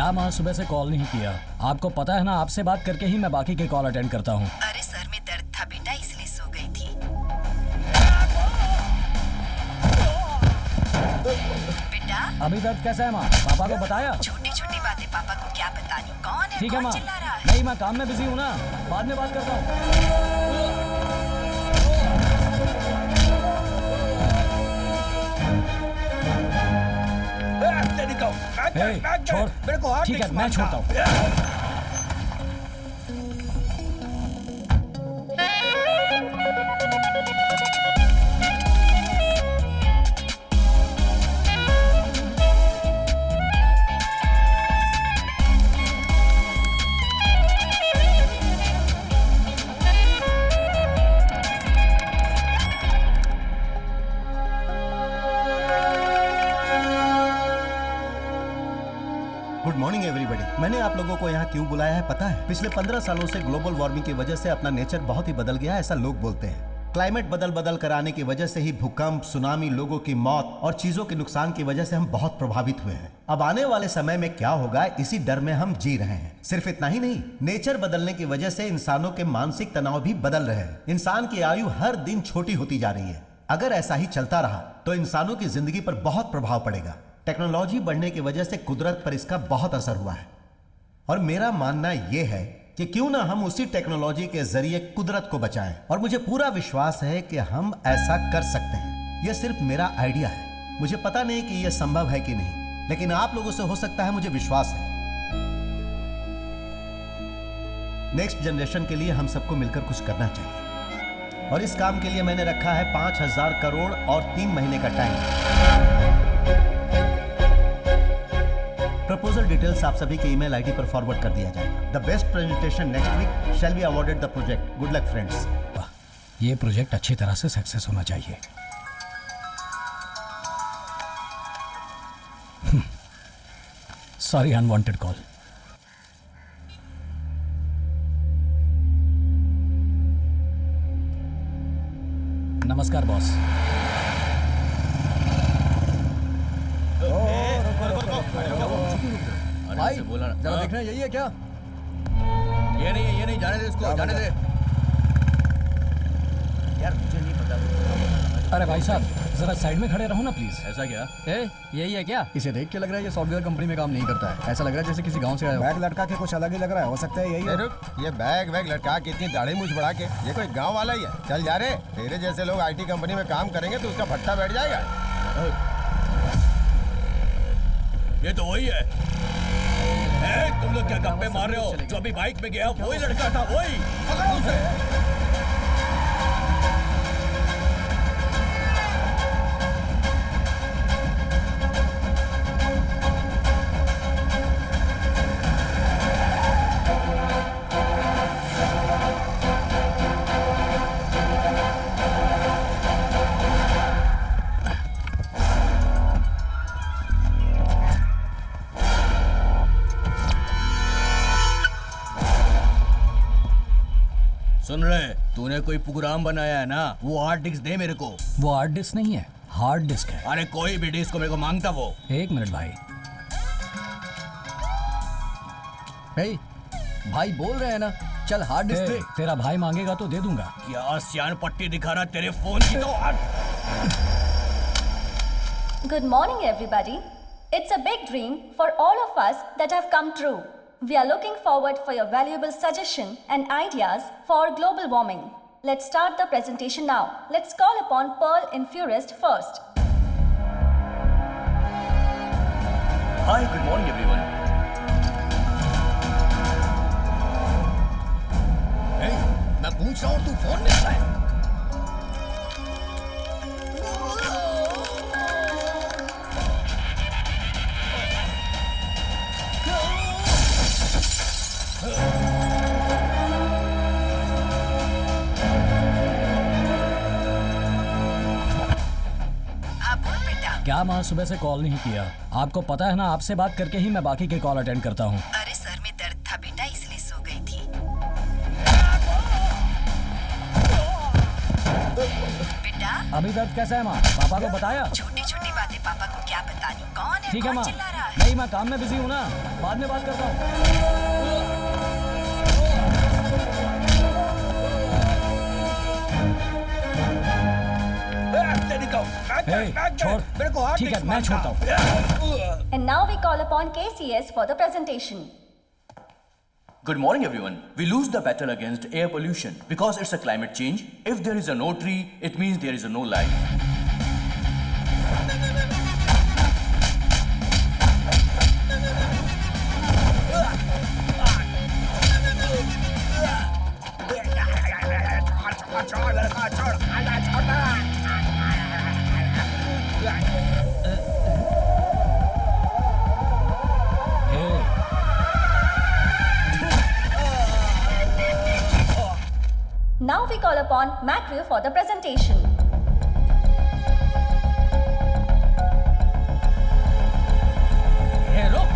क्या माँ सुबह से कॉल नहीं किया? आपको पता है ना, आपसे बात करके ही मैं बाकी के कॉल अटेंड करता हूँ। अरे सर में दर्द था बेटा, इसलिए सो गई थी। बेटा अभी दर्द कैसा है माँ? पापा को बताया? छोटी छोटी बातें पापा को क्या बतानी। कौन है? ठीक है कौन माँ। चिल्ला रहा है? नहीं, मैं काम में बिजी हूँ ना, बाद में बात करता हूँ। छोड़, मेरे को हाथ ठीक है, मैं छोड़ता हूँ। Good morning everybody. मैंने आप लोगों को यहाँ क्यों बुलाया है पता है? पिछले 15 सालों से ग्लोबल वार्मिंग की वजह से अपना नेचर बहुत ही बदल गया है, ऐसा लोग बोलते हैं। क्लाइमेट बदल कर आने की वजह से ही भूकंप, सुनामी, लोगों की मौत और चीजों के नुकसान की वजह से हम बहुत प्रभावित हुए हैं। अब आने वाले समय में क्या होगा, इसी डर में हम जी रहे हैं। सिर्फ इतना ही नहीं, नेचर बदलने की वजह से इंसानों के मानसिक तनाव भी बदल रहे हैं। इंसान की आयु हर दिन छोटी होती जा रही है। अगर ऐसा ही चलता रहा तो इंसानों की जिंदगी पर बहुत प्रभाव पड़ेगा। टेक्नोलॉजी बढ़ने की वजह से कुदरत पर इसका बहुत असर हुआ है और मेरा मानना यह है कि क्यों ना हम उसी टेक्नोलॉजी के जरिए कुदरत को बचाएं। और मुझे पूरा विश्वास है कि हम ऐसा कर सकते हैं। यह सिर्फ मेरा आइडिया है, मुझे पता नहीं कि यह संभव है कि नहीं, लेकिन आप लोगों से हो सकता है, मुझे विश्वास है। नेक्स्ट जनरेशन के लिए हम सबको मिलकर कुछ करना चाहिए और इस काम के लिए मैंने रखा है 5000 करोड़ और 3 महीने का टाइम। प्रपोजल डिटेल्स आप सभी के ईमेल आईडी पर फॉरवर्ड कर दिया जाएगा। The best presentation next week shall be awarded the project. Good luck friends. ये प्रोजेक्ट अच्छी तरह से सक्सेस होना चाहिए। Sorry, unwanted call. नमस्कार बॉस। भाई बोला ना, जरा देखना यही है क्या? ये नहीं, जाने दे इसको, जाने दे। यार मुझे नहीं पता। अरे भाई साहब, जरा साइड में खड़े रहो ना प्लीज। ऐसा क्या? यही है क्या? इसे देख के लग रहा है ये सॉफ्टवेयर कंपनी में काम नहीं करता है। ऐसा लग रहा है जैसे किसी गांव से आया हो। बैग लटका के कुछ अलग ही लग रहा है, हो सकता है यही है। रुक, ये बैग लटका के इतनी दाढ़ी मूछ बढ़ा के ये कोई गांव वाला ही है? चल जा रे, तेरे जैसे लोग आईटी कंपनी में काम करेंगे तो उसका पट्टा बैठ जाएगा। ये तो वही है। तुम लोग क्या गप्पे मार रहे हो? जो अभी बाइक में गया वही लड़का था, वही। पकड़ो उसे। सुन रहे, तूने कोई प्रोग्राम बनाया है ना, वो हार्ड डिस्क दे मेरे को। वो हार्ड डिस्क नहीं है, हार्ड डिस्क है। अरे कोई भी डिस्क को मेरे को मांगता वो। एक मिनट भाई। भाई बोल रहे हैं ना, चल हार्ड डिस्क दे। तेरा भाई मांगेगा तो दे दूंगा। क्या सियान पट्टी दिखा रहा तेरे फोन की तो। Good morning, everybody. It's a big dream for all of us that have come true. We are looking forward for your valuable suggestion and ideas for global warming. Let's start the presentation now. Let's call upon Pearl Infurist first. Hi, good morning everyone. Hey, मैं पूछ रहा हूँ तू phone में है। क्या माँ सुबह से कॉल नहीं किया? आपको पता है ना, आपसे बात करके ही मैं बाकी के कॉल अटेंड करता हूँ। अरे सर में दर्द था बेटा, इसलिए सो गई थी। बेटा अभी दर्द कैसा है माँ? पापा को बताया? छोटी छोटी बातें पापा को क्या बतानी। नहीं कौन है, ठीक है कौन माँ, चिल्ला रहा है? नहीं मैं काम में बिजी हूँ ना, बाद में बात करता हूँ। छोड़, मेरे को हार्ट ठीक है मैं छोड़ता हूँ। And now we call upon KCS for the presentation. Good morning, everyone. We lose the battle against air pollution because it's a climate change. If there is a no tree, it means there is a no life. Now we call upon Macro for the presentation. हे रुक,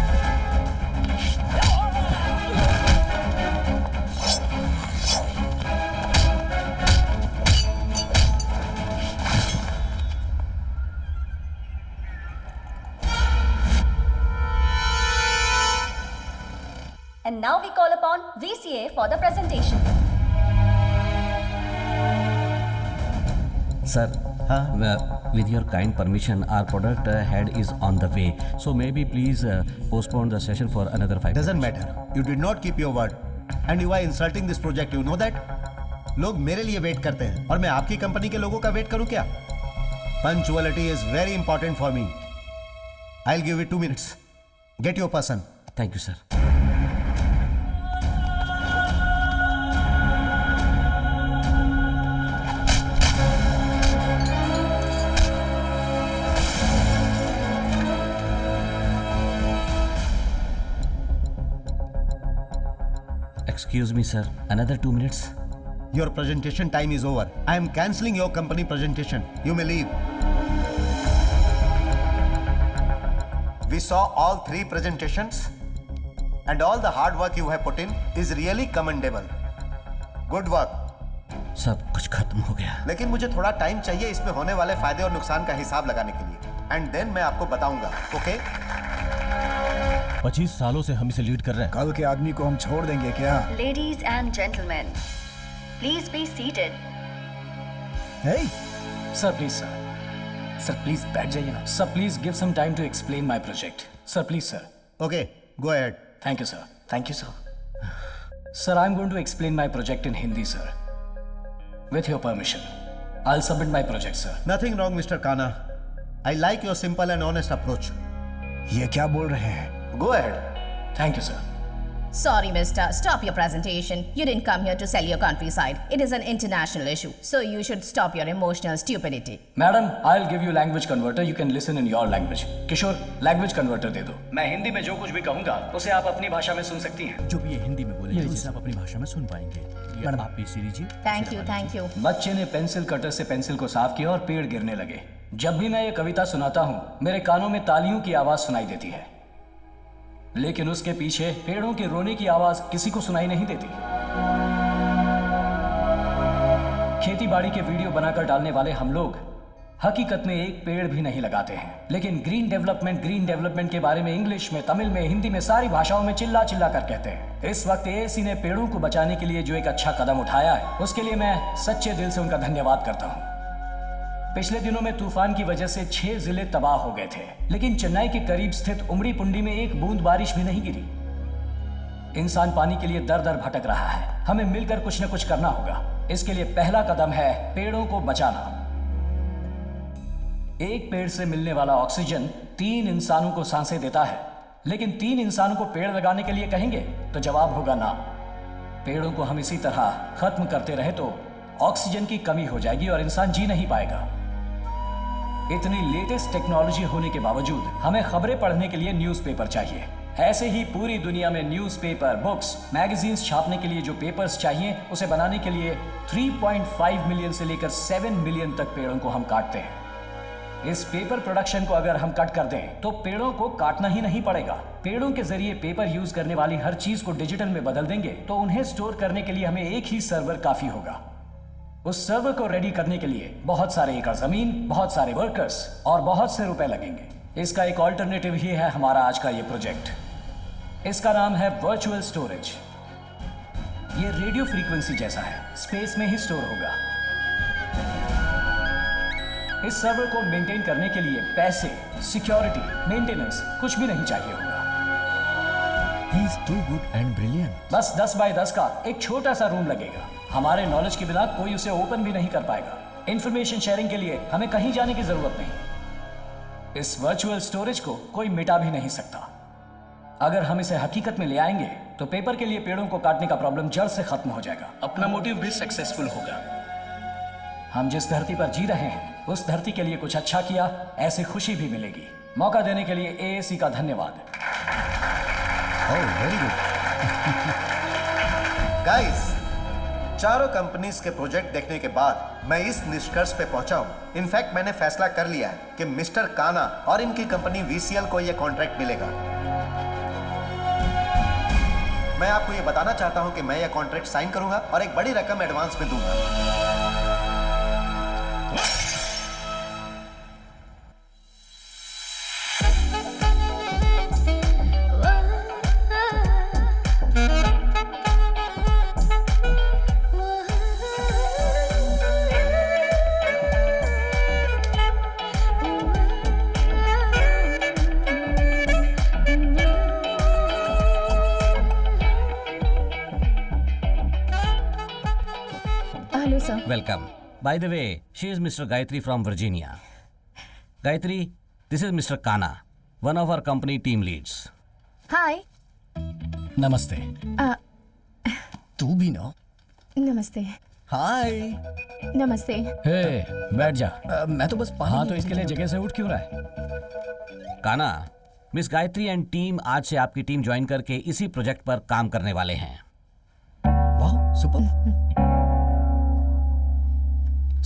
And now we call upon VCA for the presentation. Sir, हाँ with your kind permission, our product head is on the way. So maybe please postpone the session for another 5 doesn't minutes. Matter, you did not keep your word and you are insulting this project, you know that. लोग मेरे लिए wait करते हैं और मैं आपकी company के लोगों का वेट करूं क्या? Punctuality is very important for me. I will give you 2 minutes. Get your person. Thank you, sir. Excuse me, sir. Another 2 minutes. Your presentation time is over. I am cancelling your company presentation. You may leave. We saw all 3 presentations and all the hard work you have put in is really commendable. Good work. सब कुछ खत्म हो गया। लेकिन मुझे थोड़ा time चाहिए इसमें होने वाले फायदे और नुकसान का हिसाब लगाने के लिए एंड देन मैं आपको बताऊंगा। ओके? 25 सालों से हम इसे लीड कर रहे हैं। कल के आदमी को हम छोड़ देंगे क्या? Ladies and gentlemen, please be seated. Hey, sir please sir please बैठ जाइए ना। Sir please give some time to explain my project. Sir please sir. Okay, go ahead. Thank you sir. Thank you sir. Sir I am going to explain my project in Hindi sir. With your permission I will submit my project sir. Nothing wrong mister Kana. I like your simple and honest approach. ये क्या बोल रहे हैं? Go ahead. Thank you sir. Sorry, mister. Stop your presentation. You didn't come here to sell your countryside. It is an international issue. So you should stop your emotional stupidity. Madam I will give you language converter, you can listen in your language. Kishore language converter दे दो। मैं हिंदी में जो कुछ भी कहूंगा उसे आप अपनी भाषा में सुन सकती हैं। जो भी ये हिंदी में बोलेंगे उसे आप अपनी भाषा में सुन पाएंगे। मैडम आप इसे लीजिए। Thank you, thank you. बच्चे ने पेंसिल कटर से पेंसिल को साफ किया और पेड़ गिरने लगे। जब भी मैं ये कविता सुनाता हूँ मेरे कानों में तालियों की आवाज सुनाई देती है, लेकिन उसके पीछे पेड़ों के रोने की आवाज किसी को सुनाई नहीं देती। खेती बाड़ी के वीडियो बनाकर डालने वाले हम लोग हकीकत में एक पेड़ भी नहीं लगाते हैं, लेकिन ग्रीन डेवलपमेंट के बारे में इंग्लिश में, तमिल में, हिंदी में, सारी भाषाओं में चिल्ला चिल्ला कर कहते हैं। इस वक्त एएसी ने पेड़ों को बचाने के लिए जो एक अच्छा कदम उठाया है उसके लिए मैं सच्चे दिल से उनका धन्यवाद करता हूँ। पिछले दिनों में तूफान की वजह से 6 जिले तबाह हो गए थे, लेकिन चेन्नई के करीब स्थित उमड़ी पुंडी में एक बूंद बारिश भी नहीं गिरी। इंसान पानी के लिए दर दर भटक रहा है। हमें मिलकर कुछ न कुछ करना होगा। इसके लिए पहला कदम है पेड़ों को बचाना। एक पेड़ से मिलने वाला ऑक्सीजन 3 इंसानों को सांसें देता है, लेकिन 3 इंसानों को पेड़ लगाने के लिए कहेंगे तो जवाब होगा ना। पेड़ों को हम इसी तरह खत्म करते रहे तो ऑक्सीजन की कमी हो जाएगी और इंसान जी नहीं पाएगा। इतनी लेटेस्ट टेक्नोलॉजी होने के बावजूद हमें खबरें पढ़ने के लिए न्यूज़पेपर चाहिए। ऐसे ही पूरी दुनिया में न्यूज़पेपर, बुक्स, मैगजीन्स छापने के लिए जो पेपर्स चाहिए उसे बनाने के लिए 3.5 मिलियन से लेकर 7 मिलियन तक पेड़ों को हम काटते हैं। इस पेपर प्रोडक्शन को अगर हम कट कर दें तो पेड़ों को काटना ही नहीं पड़ेगा। पेड़ों के जरिए पेपर यूज करने वाली हर चीज को डिजिटल में बदल देंगे तो उन्हें स्टोर करने के लिए हमें एक ही सर्वर काफी होगा। उस सर्वर को रेडी करने के लिए बहुत सारे एकड़ जमीन, बहुत सारे वर्कर्स और बहुत से रुपए लगेंगे। इसका एक ऑल्टरनेटिव ही है हमारा आज का ये प्रोजेक्ट। इसका नाम है वर्चुअल स्टोरेज। ये रेडियो फ्रीक्वेंसी जैसा है, स्पेस में ही स्टोर होगा। इस सर्वर को मेंटेन करने के लिए पैसे, सिक्योरिटी, मेंटेनेंस कुछ भी नहीं चाहिए होगा। He is too good and brilliant. बस 10 बाय 10 का एक छोटा सा रूम लगेगा। हमारे नॉलेज के बिना कोई उसे ओपन भी नहीं कर पाएगा। इंफॉर्मेशन शेयरिंग के लिए हमें कहीं जाने की जरूरत नहीं। इस वर्चुअल स्टोरेज को कोई मिटा भी नहीं सकता। अगर हम इसे हकीकत में ले आएंगे तो पेपर के लिए पेड़ों को काटने का प्रॉब्लम जड़ से खत्म हो जाएगा। अपना मोटिव भी सक्सेसफुल होगा। हम जिस धरती पर जी रहे हैं उस धरती के लिए कुछ अच्छा किया, ऐसी खुशी भी मिलेगी। मौका देने के लिए AAC का धन्यवाद। Oh very good. गाइस, चारों कंपनीज के प्रोजेक्ट देखने के बाद मैं इस निष्कर्ष पे पहुंचा हूं। इनफैक्ट मैंने फैसला कर लिया है कि मिस्टर काना और इनकी कंपनी VCL को यह कॉन्ट्रैक्ट मिलेगा। मैं आपको यह बताना चाहता हूं कि मैं यह कॉन्ट्रैक्ट साइन करूंगा और एक बड़ी रकम एडवांस में दूंगा। Welcome. By the way, she is Mr. Gayatri from Virginia. Gayatri, this is Mr. Kana, one of our company team leads. Hi. नमस्ते। तू भी ना। नमस्ते। हाय। नमस्ते। हे, बैठ जा। मैं तो बस पानी। हाँ, तो इसके लिए जगह से उठ क्यों रहा है? काना, मिस गायत्री एंड टीम आज से आपकी टीम ज्वाइन करके इसी प्रोजेक्ट पर काम करने वाले हैं। वाह, सुपर।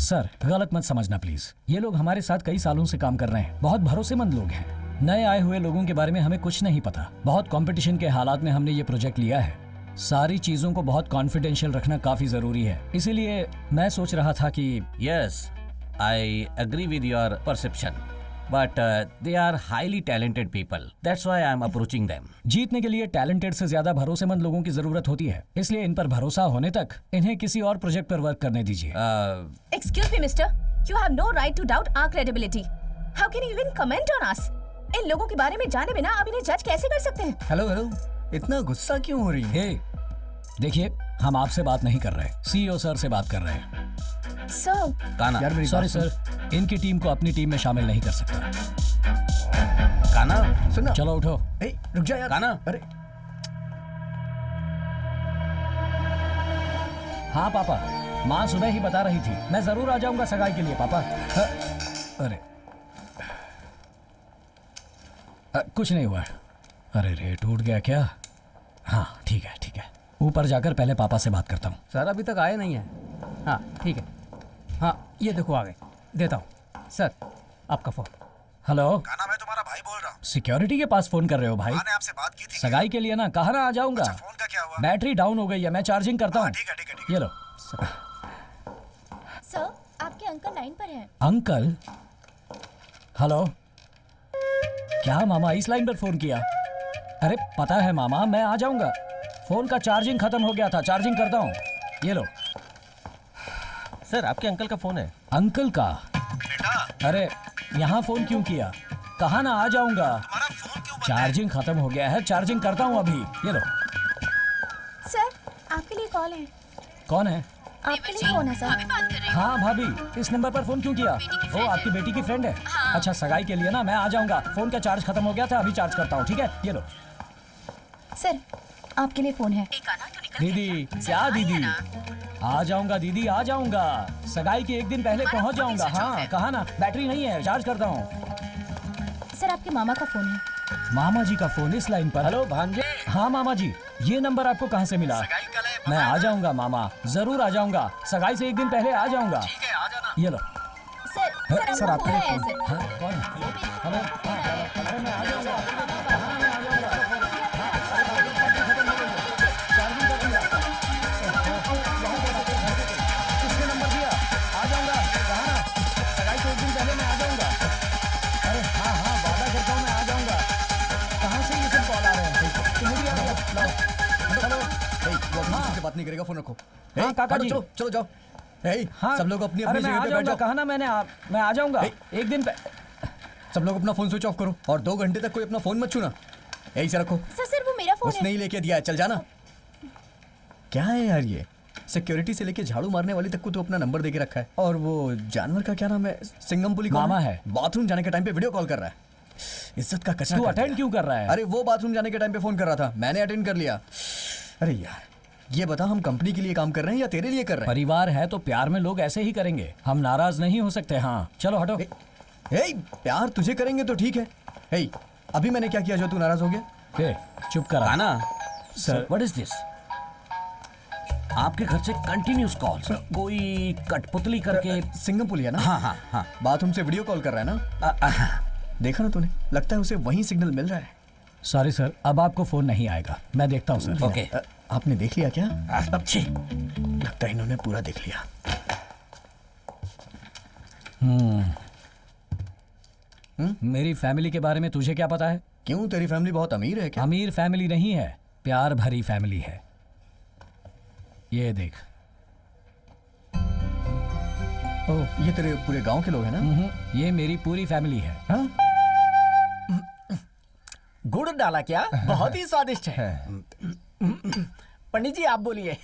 सर, गलत मत समझना प्लीज। ये लोग हमारे साथ कई सालों से काम कर रहे हैं। बहुत भरोसेमंद लोग हैं। नए आए हुए लोगों के बारे में हमें कुछ नहीं पता। बहुत कंपटीशन के हालात में हमने ये प्रोजेक्ट लिया है। सारी चीजों को बहुत कॉन्फिडेंशियल रखना काफी जरूरी है। इसीलिए मैं सोच रहा था कि yes, I agree with your perception, but they are highly talented people, that's why I am approaching them. जीतने के लिए टैलेंटेड से ज्यादा भरोसेमंद लोगों की जरूरत होती है, इसलिए इन पर भरोसा होने तक इन्हें किसी और प्रोजेक्ट पर वर्क करने दीजिए। Excuse me, mister. You have no right to doubt our credibility. How can you even comment on us? इन लोगों के बारे में जाने बिना आप इन्हें जज कैसे कर सकते हैं? हेलो हेलो, इतना गुस्सा क्यों हो रही है? हे, देखिए, हम आपसे बात नहीं कर रहे, CEO सर से बात कर रहे हैं। सर, काना, यार मेरी सॉरी बात सुन। सर, इनकी टीम को अपनी टीम में शामिल नहीं कर सकता। काना, सुनना। चलो उठो। ए, रुक जा यार। काना। अरे हाँ पापा, माँ सुबह ही बता रही थी। मैं जरूर आ जाऊंगा सगाई के लिए पापा। अरे कुछ नहीं हुआ। अरे रे, टूट गया क्या? हाँ ठीक है ठीक है, ऊपर जाकर पहले पापा से बात करता हूँ। सर अभी तक आए नहीं है। हाँ ठीक है, हाँ ये देखो आ गए, देता हूँ सर आपका फ़ोन। हेलो काना, मैं तुम्हारा भाई बोल रहा हूँ। सिक्योरिटी के पास फोन कर रहे हो भाई? मैंने आपसे बात की थी। सगाई के लिए ना, कहा ना आ जाऊंगा। अच्छा, फोन का क्या हुआ? बैटरी डाउन हो गई है, मैं चार्जिंग करता हूँ। ठीक है ठीक है ठीक ये लो। सर, आपके अंकल लाइन पर हैं। अंकल? हेलो, क्या मामा इस लाइन पर फोन किया? अरे पता है मामा, मैं आ जाऊंगा। फोन का चार्जिंग खत्म हो गया था, चार्जिंग करता हूँ। ये लो। सर, आपके अंकल का फोन है। अंकल का? अरे यहाँ फोन क्यों किया? कहा ना आ जाऊंगा। चार्जिंग खत्म हो गया है, चार्जिंग करता हूँ अभी। ये लो। सर, आपके लिए कॉल है। कौन है? आपके लिए फोन है सर। हाँ भाभी, इस नंबर पर फोन क्यों किया? वो आपकी बेटी की फ्रेंड है। अच्छा, सगाई के लिए ना मैं आ जाऊंगा। फोन का चार्ज खत्म हो गया था, अभी चार्ज करता हूँ। ठीक है, ये लो। सर, आपके लिए फोन है। दीदी, क्या दीदी? आ जाऊंगा दीदी, आ जाऊंगा। सगाई के एक दिन पहले पहुंच जाऊंगा। हाँ कहा ना, बैटरी नहीं है, चार्ज करता हूँ। सर, आपके मामा का फोन है। मामा जी का फोन इस लाइन पर? हेलो भांजे। हाँ मामा जी, ये नंबर आपको कहाँ से मिला? मैं आ जाऊंगा मामा, जरूर आ जाऊंगा। सगाई से एक दिन पहले आ जाऊंगा। ये लो। सर आपका फोन है ऐसे। हाँ, कौन? हेलो, अरे मैं आ जाऊंगा। किसने नंबर दिया? आ जाऊंगा। कहा ना, सगाई से एक दिन पहले मैं आ जाऊंगा। अरे हाँ हाँ, वादा करके नहीं करेगा, फोन रखो। हाँ, काका जी। चलो चलो जाओ। हाँ, सब लोग अपनी अरे अपनी मैं जगह आ पे बैठ जाऊंगा, जाओ। कहा ना मैंने, मैं आ जाऊंगा एक दिन पे। सब लोग अपना फोन स्विच ऑफ करो और 2 घंटे तक कोई अपना फोन मत छूना। यही से रखो। सर वो मेरा फोन उसने ही लेके दिया है, चल जाना। क्या है यार ये, सिक्योरिटी से लेके झाड़ू मारने वाली तक को तो अपना नंबर देके रखा है। और वो जानवर का क्या नाम है, सिंगमपुली मामा है। बाथरूम जाने के टाइम पे वीडियो कॉल कर रहा है। इज्जत का कचरा तू कर अटेंड दिया। क्यों कर रहा है? अरे वो बाथरूम जाने के टाइम पे फोन कर रहा था, मैंने अटेंड कर लिया। अरे यार ये बता, हम कंपनी के लिए काम कर रहे हैं या तेरे लिए कर रहे हैं? परिवार है तो प्यार में लोग ऐसे ही करेंगे, हम नाराज नहीं हो सकते। हाँ चलो हटो। प्यार तुझे करेंगे तो ठीक है। अभी मैंने क्या किया जो तू नाराज हो गया? चुप करा। काना सर, व्हाट इज दिस? आपके घर से कंटिन्यूस कॉल्स, कोई कठपुतली करके। सिंगमपुली है ना? हाँ हाँ हाँ। बाथरूम से वीडियो कॉल कर रहा है ना? देखा ना तूने, लगता है उसे वही सिग्नल मिल रहा है। सॉरी सर, अब आपको फोन नहीं आएगा, मैं देखता हूँ सर। ओके। आपने देख लिया क्या? अच्छी। लगता है इन्होंने पूरा देख लिया। मेरी फैमिली के बारे में तुझे क्या पता है? क्यों, तेरी फैमिली बहुत अमीर है क्या? अमीर फैमिली नहीं है, प्यार भरी फैमिली है। ये देख। ओह, ये तेरे पूरे गांव के लोग हैं ना? ये मेरी पूरी फैमिली है। हाँ? गुड़ डाला क्या? बहुत ही स्वादिष्ट है। पंडित जी आप बोलिए।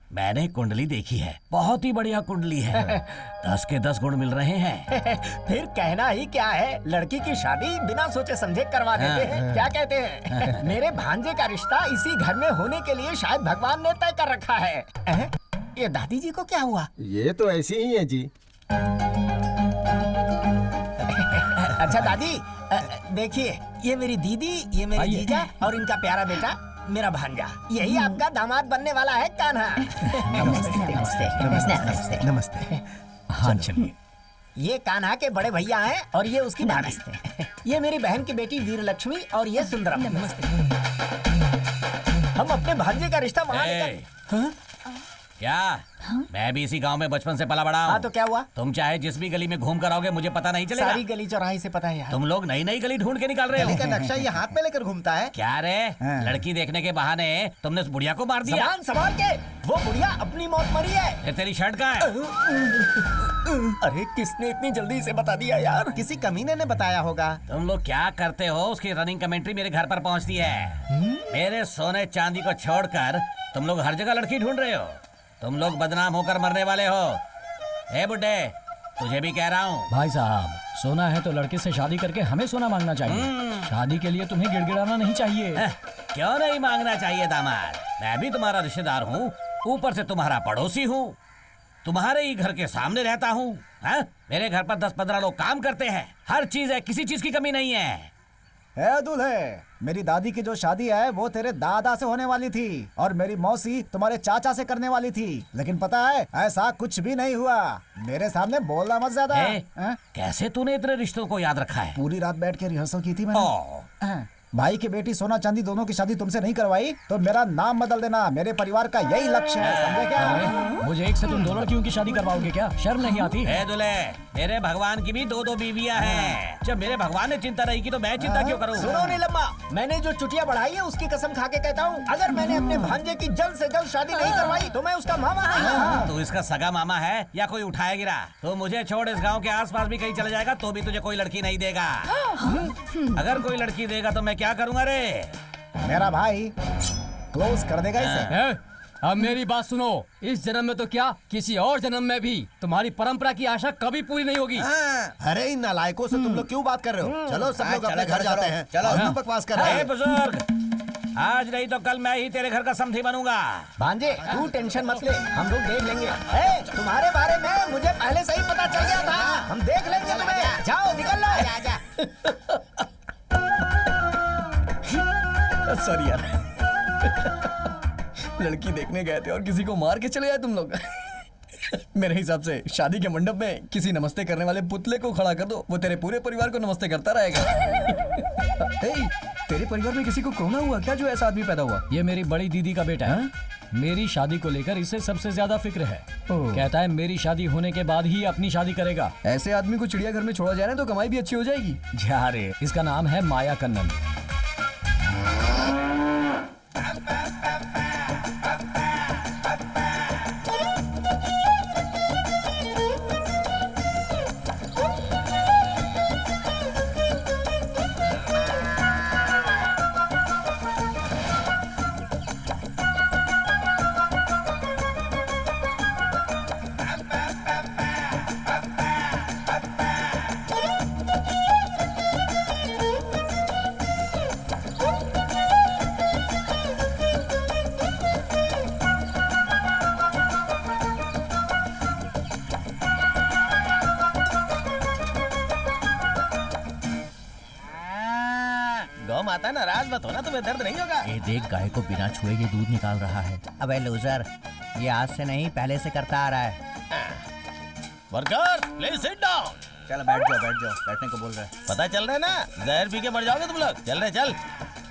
मैंने कुंडली देखी है, बहुत ही बढ़िया कुंडली है। 10 के 10 गुण मिल रहे हैं। फिर कहना ही क्या है, लड़की की शादी बिना सोचे समझे करवा देते हैं। क्या कहते हैं? मेरे भांजे का रिश्ता इसी घर में होने के लिए शायद भगवान ने तय कर रखा है। ये दादी जी को क्या हुआ? ये तो ऐसी ही है जी। अच्छा दादी, देखिए ये मेरी दीदी, ये मेरे जीजा और इनका प्यारा बेटा मेरा भांजा। यही आपका दामाद बनने वाला है कान्हा। नमस्ते नमस्ते नमस्ते नमस्ते। हाँ चलिए। ये कान्हा के बड़े भैया हैं और ये उसकी भाभी। ये मेरी बहन की बेटी वीर लक्ष्मी और ये सुंदरम। हम अपने भांजे का रिश्ता वहाँ लेकर। क्या? मैं भी इसी गांव में बचपन से पला बड़ा हूँ। हाँ तो क्या हुआ? तुम चाहे जिस भी गली में घूम कर आओगे, मुझे पता नहीं चलेगा। सारी गली चौराहे से पता है यार। तुम लोग नई नई गली ढूंढ के निकाल रहे हो। का नक्शा ये हाथ में लेकर घूमता है क्या रे? लड़की देखने के बहाने तुमने उस बुढ़िया को मार दिया। संभाल के, वो बुढ़िया अपनी मौत मरी है। फिर तेरी शर्ट कहाँ है? अरे किसने इतनी जल्दी इसे बता दिया यार? किसी कमीने ने बताया होगा। तुम लोग क्या करते हो? उसकी रनिंग कमेंट्री मेरे घर पर पहुंचती है। मेरे सोने चांदी को छोड़कर तुम लोग हर जगह लड़की ढूंढ रहे हो। तुम लोग बदनाम होकर मरने वाले हो। ए बुड्ढे, तुझे भी कह रहा हूँ। भाई साहब, सोना है तो लड़के से शादी करके हमें सोना मांगना चाहिए। शादी के लिए तुम्हें गिड़गिड़ाना नहीं चाहिए। क्यों नहीं मांगना चाहिए दामाद? मैं भी तुम्हारा रिश्तेदार हूँ, ऊपर से तुम्हारा पड़ोसी हूँ, तुम्हारे ही घर के सामने रहता हूँ। मेरे घर पर 10-15 लोग काम करते हैं, हर चीज है, किसी चीज की कमी नहीं है। दूल्हे, मेरी दादी की जो शादी है वो तेरे दादा से होने वाली थी और मेरी मौसी तुम्हारे चाचा से करने वाली थी, लेकिन पता है ऐसा कुछ भी नहीं हुआ। मेरे सामने बोलना मत ज्यादा। कैसे तूने इतने रिश्तों को याद रखा है? पूरी रात बैठ के रिहर्सल की थी मैंने। भाई की बेटी सोना चांदी दोनों की शादी तुमसे नहीं करवाई तो मेरा नाम बदल देना। मेरे परिवार का यही लक्ष्य है, समझे क्या? मुझे एक से तुम 2 लड़कियों की शादी करवाओगे क्या? शर्म नहीं आती? दूल्हे, मेरे भगवान की भी 2-2 बीवियां हैं। जब मेरे भगवान ने चिंता नहीं की तो मैं चिंता क्यों करूं? सुनो नीलम्मा, मैंने जो चुटिया बढ़ाई है उसकी कसम खा के कहता हूँ, अगर मैंने अपने भांजे की जल्द से जल्द शादी नहीं करवाई तो मैं उसका मामा नहीं। तू इसका सगा मामा है या कोई उठाया गिरा? तो मुझे छोड़ इस गाँव के आसपास भी कहीं चले जाएगा तो भी तुझे कोई लड़की नहीं देगा। अगर कोई लड़की देगा तो मैं क्या करूंगा रे? मेरा भाई क्लोज कर देगा इसे। अब मेरी बात सुनो, इस जन्म में तो क्या, किसी और जन्म में भी तुम्हारी परंपरा की आशा कभी पूरी नहीं होगी। अरे इन नालायकों से तुम लोग क्यों बात कर रहे हो? चलो सब लोग अपने घर जाते हैं। चलो तुम बकवास कर रहे हो। बुजुर्ग, आज नहीं तो कल मैं ही तेरे घर का समधी बनूंगा। भांजे तू टेंशन मत ले, हम लोग देख लेंगे। तुम्हारे बारे में मुझे पहले से ही पता चल गया था, हम देख लेंगे तुम्हें। जाओ निकल लो। सॉरी यार, लड़की देखने गए थे और किसी को मार के चले आए तुम लोग। मेरे हिसाब से शादी के मंडप में किसी नमस्ते करने वाले पुतले को खड़ा कर दो, वो तेरे पूरे परिवार को नमस्ते करता रहेगा। तेरे परिवार में किसी को कोरोना हुआ क्या जो ऐसा आदमी पैदा हुआ? ये मेरी बड़ी दीदी का बेटा है। मेरी शादी को लेकर इसे सबसे ज्यादा फिक्र है। कहता है मेरी शादी होने के बाद ही अपनी शादी करेगा। ऐसे आदमी को चिड़ियाघर में छोड़ा जाए ना तो कमाई भी अच्छी हो जाएगी। जा रे, इसका नाम है माया कन्नन। आओ माता, नाराज मत होना, तुम्हें दर्द नहीं होगा। ये देख, गाय को बिना छुए ये दूध निकाल रहा है। अबे लूजर, ये आज से नहीं पहले से करता आ रहा है। Workers please sit down. चल बैठ जाओ, बैठने को बोल रहा है। पता चल रहा है ना, जहर पी के मर जाओगे तुम लोग। चल रहे चल।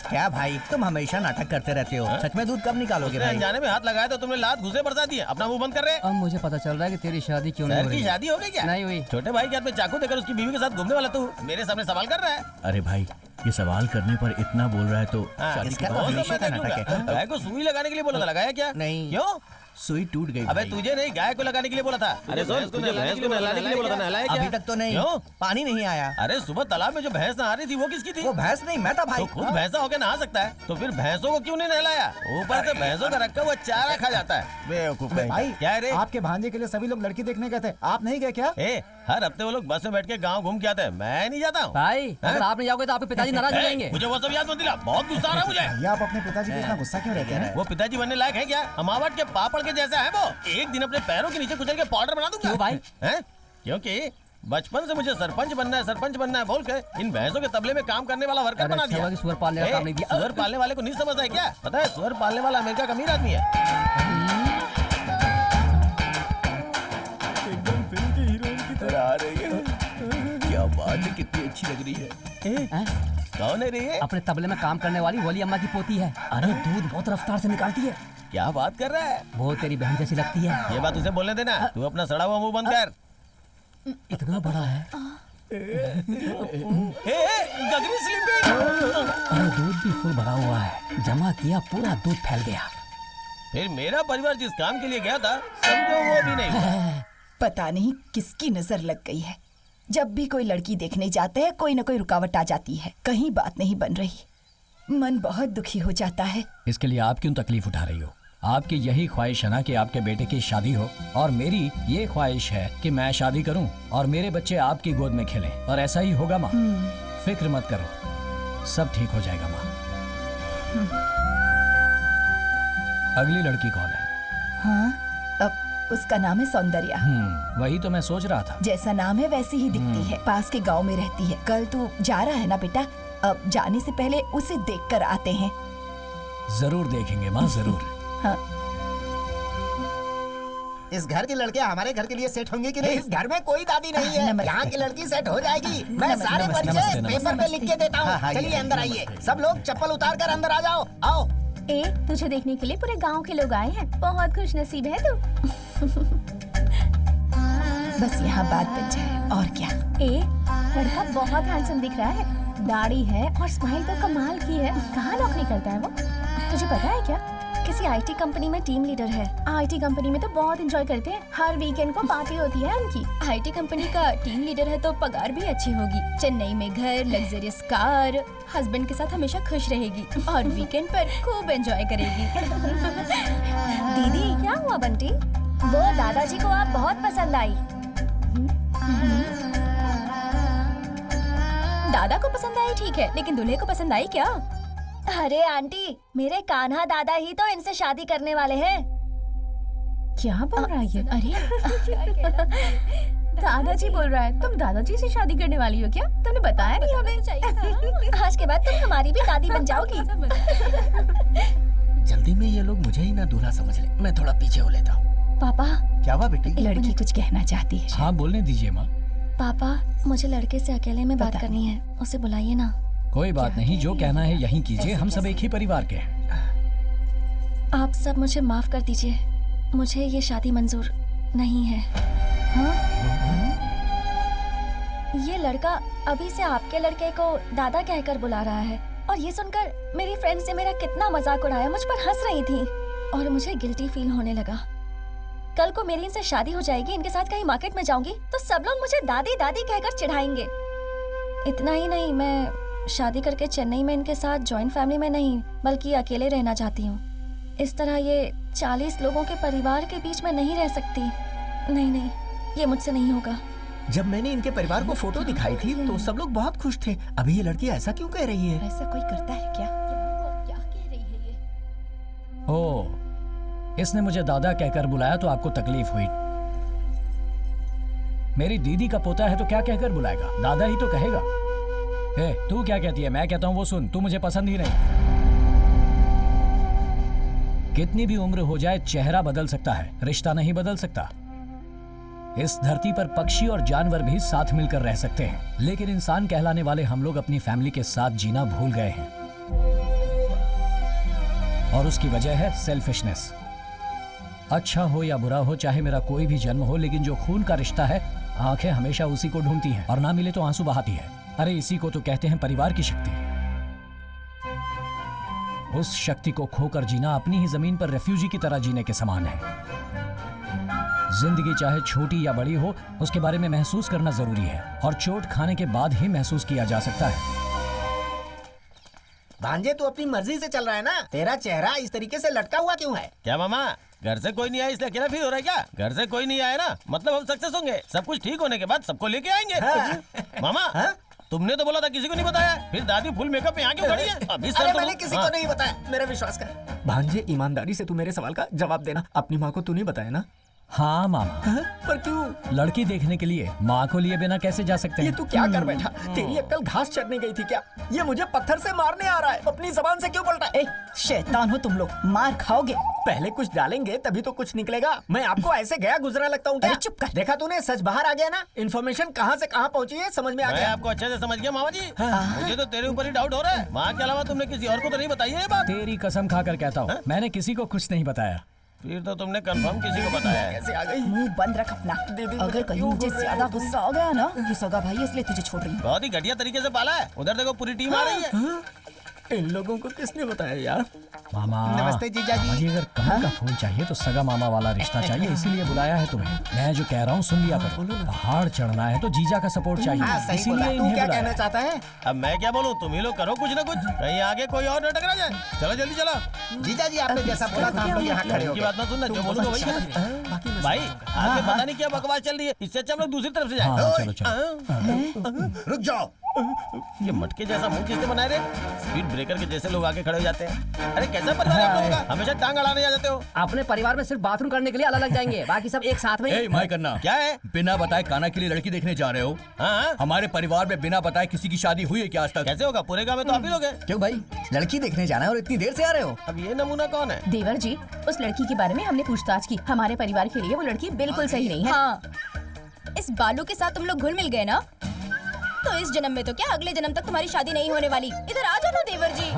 क्या भाई, तुम हमेशा नाटक करते रहते हो। सच में दूध कब निकालोगे भाई? अनजाने में हाथ लगाया तो तुमने लात घुसे बरसा दिए। अपना मुंह बंद कर रहे। अब मुझे पता चल रहा है कि तेरी शादी क्यों नहीं हो रही। की शादी हो गई क्या? नहीं हुई। छोटे भाई के हाथ में चाकू देकर उसकी बीवी के साथ घूमने वाला तू मेरे सामने सवाल कर रहा है। अरे भाई, ये सवाल करने पर इतना बोल रहा है तो हाँ, शादी इसका की तो बात हमेशा का नाटक है। गाय को सुई लगाने के लिए बोला था, लगाया क्या? नहीं। क्यों? सुई टूट गई। अबे तुझे नहीं, गाय को लगाने के लिए बोला था। अरे सुन, तुझे भैंस को नहलाने के लिए बोला था, नहलाया क्या? अभी तक तो नहीं। क्यों? पानी नहीं आया। अरे सुबह तालाब में जो भैंस नहा रही थी वो किसकी थी? वो भैंस नहीं, मैं था भाई। तो खुद भैंसा होकर नहा सकता है, तो फिर भैंसों को क्यों नहीं नहलाया? ऊपर से भैंसों का रखा हुआ चारा खा जाता है। बेवकूफ भाई क्या है रे? आपके भांजे के लिए सभी लोग लड़की देखने गए थे, आप नहीं गए क्या? हर हफ्ते वो लोग बस में बैठ के गाँव घूम के आते हैं, मैं नहीं जाता हूँ। भाई अगर आप नहीं जाओगे तो आपके पिताजी नाराज हो जाएंगे। मुझे वो सब याद मत दिला, बहुत गुस्सा आ रहा है मुझे। भैया आप अपने पिताजी पे इतना गुस्सा क्यों रहते हैं? वो पिताजी बनने लायक है क्या? अमावट के पापड़ के जैसा है वो। एक दिन अपने पैरों के नीचे कुचल के पाउडर बना दूंगा। क्यों भाई? हैं? क्योंकि बचपन से मुझे सरपंच बनना है बोल के इन भैंसों के तबले में काम करने वाला वर्कर बना दिया। सुअर पालने का काम नहीं दिया। सुअर पालने वाले को नहीं समझता है क्या? पता है, सुअर पालने वाला अमेरिका का अमीर आदमी है। एकदम फिल्म के हीरोइन की तरह आ रही है। क्या बात है, कितनी अच्छी लग रही है। कौन है रे? अपने तबले में काम करने वाली वली अम्मा की पोती है। अरे दूध बहुत रफ्तार से निकालती है। क्या बात कर रहा है? वो तेरी बहन जैसी लगती है। ये बात उसे बोलने देना। तू अपना सड़ा हुआ मुंह बंद कर। इतना बड़ा है। गगरी स्लीपिंग। अरे दूध भी फुल भरा हुआ है, जमा किया पूरा दूध फैल गया। फिर मेरा परिवार जिस काम के लिए गया था समझो वो भी नहीं हुआ। पता नहीं किसकी नजर लग गई है। जब भी कोई लड़की देखने जाते हैं कोई न कोई रुकावट आ जाती है, कहीं बात नहीं बन रही। मन बहुत दुखी हो जाता है। इसके लिए आप क्यों तकलीफ उठा रही हो? आपकी यही ख्वाहिश है ना कि आपके बेटे की शादी हो, और मेरी ये ख्वाहिश है कि मैं शादी करूं और मेरे बच्चे आपकी गोद में खेलें, और ऐसा ही होगा माँ। फिक्र मत करो, सब ठीक हो जाएगा माँ। अगली लड़की कौन है? हाँ, अब उसका नाम है सौंदर्या। वही तो मैं सोच रहा था। जैसा नाम है वैसी ही दिखती है, पास के गांव में रहती है। कल तू जा रहा है ना बेटा? अब जाने से पहले उसे देखकर आते हैं। जरूर देखेंगे माँ, जरूर। हाँ। इस घर की लड़कियां हमारे घर के लिए सेट होंगी कि नहीं? इस घर में कोई दादी नहीं है, यहाँ की लड़की सेट हो जाएगी। मैं सारे परिचय पेपर पे लिख के देता हूँ। चलिए अंदर आइए, सब लोग चप्पल उतार कर अंदर आ जाओ। आओ। तुझे देखने के लिए पूरे गांव के लोग आए हैं। बहुत खुश नसीब है तू। बस यहाँ बात बन जाए और क्या। लड़का बहुत हैंडसम दिख रहा है, दाढ़ी है और स्माइल तो कमाल की है। कहाँ नौकरी करता है वो, तुझे पता है क्या? किसी आईटी कंपनी में टीम लीडर है। आईटी कंपनी में तो बहुत एंजॉय करते हैं, हर वीकेंड को पार्टी होती है उनकी। आईटी कंपनी का टीम लीडर है तो पगार भी अच्छी होगी। चेन्नई में घर, लग्जरियस कार, हस्बैंड के साथ हमेशा खुश रहेगी और वीकेंड पर खूब एंजॉय करेगी। दीदी क्या हुआ बंटी? वो दादाजी को आप बहुत पसंद आई। दादा को पसंद आई ठीक है, लेकिन दूल्हे को पसंद आई क्या? अरे आंटी, मेरे कान्हा दादा ही तो इनसे शादी करने वाले हैं। क्या बोल रहा है? अरे दादाजी बोल रहा है। तुम दादाजी से शादी करने वाली हो क्या? तुमने बताया नहीं हमें। आज के बाद तुम हमारी भी दादी बन जाओगी। जल्दी में ये लोग मुझे ही ना दूल्हा समझ ले, मैं थोड़ा पीछे हो लेता हूँ। पापा, क्या हुआ बेटी? लड़की कुछ कहना चाहती है। हाँ बोलने दीजिए माँ। पापा, मुझे लड़के से अकेले में बात करनी है, उसे बुलाइए ना। कोई बात नहीं, जो कहना है यहीं कीजिए, हम सब एक ही परिवार के हैं। आप सब मुझे माफ कर दीजिए, मुझे ये शादी मंजूर नहीं है। हाँ? ये लड़का अभी से आपके लड़के को दादा कहकर बुला रहा है, और ये सुनकर मेरी फ्रेंड्स ने मेरा कितना मजाक उड़ाया, मुझ पर हंस रही थी और मुझे गिल्टी फील होने लगा। कल को मेरी इनसे शादी हो जाएगी, इनके साथ कहीं मार्केट में जाऊंगी तो सब लोग मुझे दादी दादी कहकर चिढ़ाएंगे। इतना ही नहीं, मैं शादी करके चेन्नई में इनके साथ जॉइंट फैमिली में नहीं बल्कि अकेले रहना चाहती हूँ। इस तरह ये 40 लोगों के परिवार के बीच में नहीं रह सकती। नहीं नहीं, ये मुझसे नहीं होगा। जब मैंने इनके परिवार को फोटो दिखाई थी तो सब लोग बहुत खुश थे। अभी ये लड़की ऐसा क्यों कह रही है? ऐसा कोई करता है क्या? क्या कह रही है ये? ओह, इसने मुझे दादा कहकर बुलाया तो आपको तकलीफ हुई। मेरी दीदी का पोता है तो क्या कहकर बुलाएगा, दादा ही तो कहेगा। तू क्या कहती है? मैं कहता हूँ वो सुन, तू मुझे पसंद ही नहीं। कितनी भी उम्र हो जाए चेहरा बदल सकता है, रिश्ता नहीं बदल सकता। इस धरती पर पक्षी और जानवर भी साथ मिलकर रह सकते हैं, लेकिन इंसान कहलाने वाले हम लोग अपनी फैमिली के साथ जीना भूल गए हैं, और उसकी वजह है सेल्फिशनेस। अच्छा हो या बुरा हो, चाहे मेरा कोई भी जन्म हो, लेकिन जो खून का रिश्ता है, आंखें हमेशा उसी को ढूंढती हैं और ना मिले तो आंसू बहाती है। अरे इसी को तो कहते हैं परिवार की शक्ति। उस शक्ति को खोकर जीना अपनी ही जमीन पर रेफ्यूजी की तरह जीने के समान है। जिंदगी चाहे छोटी या बड़ी हो, उसके बारे में महसूस करना जरूरी है, और चोट खाने के बाद ही महसूस किया जा सकता है। भांजे तू अपनी मर्जी से चल रहा है ना? तेरा चेहरा इस तरीके से लटका हुआ क्यों है? क्या मामा, घर से कोई नहीं आया इसलिए अकेला फील हो रहा है क्या? घर से कोई नहीं आया ना, मतलब हम सक्सेस होंगे। सब कुछ ठीक होने के बाद सबको लेके आएंगे। मामा तुमने तो बोला था किसी को नहीं बताया, फिर दादी फुल मेकअप में यहाँ क्यों खड़ी है? अभी सर मैंने किसी को नहीं बताया, मेरा विश्वास कर। भांजे ईमानदारी से तू मेरे सवाल का जवाब देना, अपनी माँ को तू नहीं बताया ना? हाँ मामा। पर क्यों? लड़की देखने के लिए माँ को लिए बिना कैसे जा सकते हैं? ये तू क्या कर बैठा? तेरी अक्ल घास चरने गई थी क्या? ये मुझे पत्थर से मारने आ रहा है, अपनी जबान से क्यों पलटा? शैतान हो तुम लोग, मार खाओगे। पहले कुछ डालेंगे तभी तो कुछ निकलेगा। मैं आपको ऐसे गया गुजरा लगता हूँ क्या? चुप कर। देखा तूने, सच बाहर आ गया ना? इन्फॉर्मेशन कहाँ से कहाँ पहुँची है समझ में आ गया। मैं आपको अच्छे से समझ गया मामा जी। मुझे तो तेरे ऊपर ही डाउट हो रहा है। माँ के अलावा तुमने किसी और को तो नहीं बताई है ये बात? तेरी कसम खाकर कहता हूँ, मैंने किसी को कुछ नहीं बताया। फिर तो तुमने कंफर्म किसी को बताया है। कैसे आ गई? मुंह बंद रख अपना। अगर कहीं मुझे ज्यादा गुस्सा हो गया ना, ये सगा भाई है इसलिए तुझे छोड़ रही हूँ। बहुत ही घटिया तरीके से पाला है। उधर देखो पूरी टीम आ रही है। इन लोगों को किसने बताया यार? मामा। नमस्ते जीजा जी। मुझे अगर कमल का फूल चाहिए तो सगा मामा वाला रिश्ता चाहिए, इसीलिए बुलाया है तुम्हें। मैं जो कह रहा हूँ सुन लिया करो। पहाड़ चढ़ना है तो जीजा का सपोर्ट चाहिए, इसीलिए तू इन्हें क्या बुलाया। कहना चाहता है? अब मैं क्या बोलूँ, तुम ही लोग करो कुछ ना कुछ, कहीं आगे कोई और न टकरा जाए। चलो जल्दी चलो। जीजा जी आपने जैसा बोला था हम लोग यहाँ खड़े हो की गए। बात ना सुनना, जो बोलूँगा वही करना। भाई आगे पता नहीं क्या बकवास चल रही है, इससे अच्छा हम लोग दूसरी तरफ से हाँ, जाए। चलो चलो। रुक जाओ। ये मटके जैसा मुंह किसने बनाए रे? स्पीड ब्रेकर के जैसे लोग आगे खड़े हो जाते हैं। अरे कैसा परिवार है आप लोगों का? हमेशा टांग अड़ाने आ जाते हो। अपने परिवार में सिर्फ बाथरूम करने के लिए अलग अलग जाएंगे, बाकी सब एक साथ में। माय करना क्या है? बिना बताए काना के लिए लड़की देखने जा रहे हो? हाँ हमारे परिवार में बिना बताए किसी की शादी हुई है क्या आज तक? कैसे होगा? पूरे गाँव में तो आप ही लोग हैं। क्यों भाई, लड़की देखने जाना है और इतनी देर से आ रहे हो? अब ये नमूना कौन है? देवर जी, उस लड़की के बारे में हमने पूछताछ की, हमारे परिवार के लिए वो लड़की बिल्कुल सही नहीं है। हाँ, इस बालू के साथ तुम लोग घुल मिल गए ना, तो इस जन्म में तो क्या अगले जन्म तक तुम्हारी शादी नहीं होने वाली। इधर आ जाओ ना देवर जी।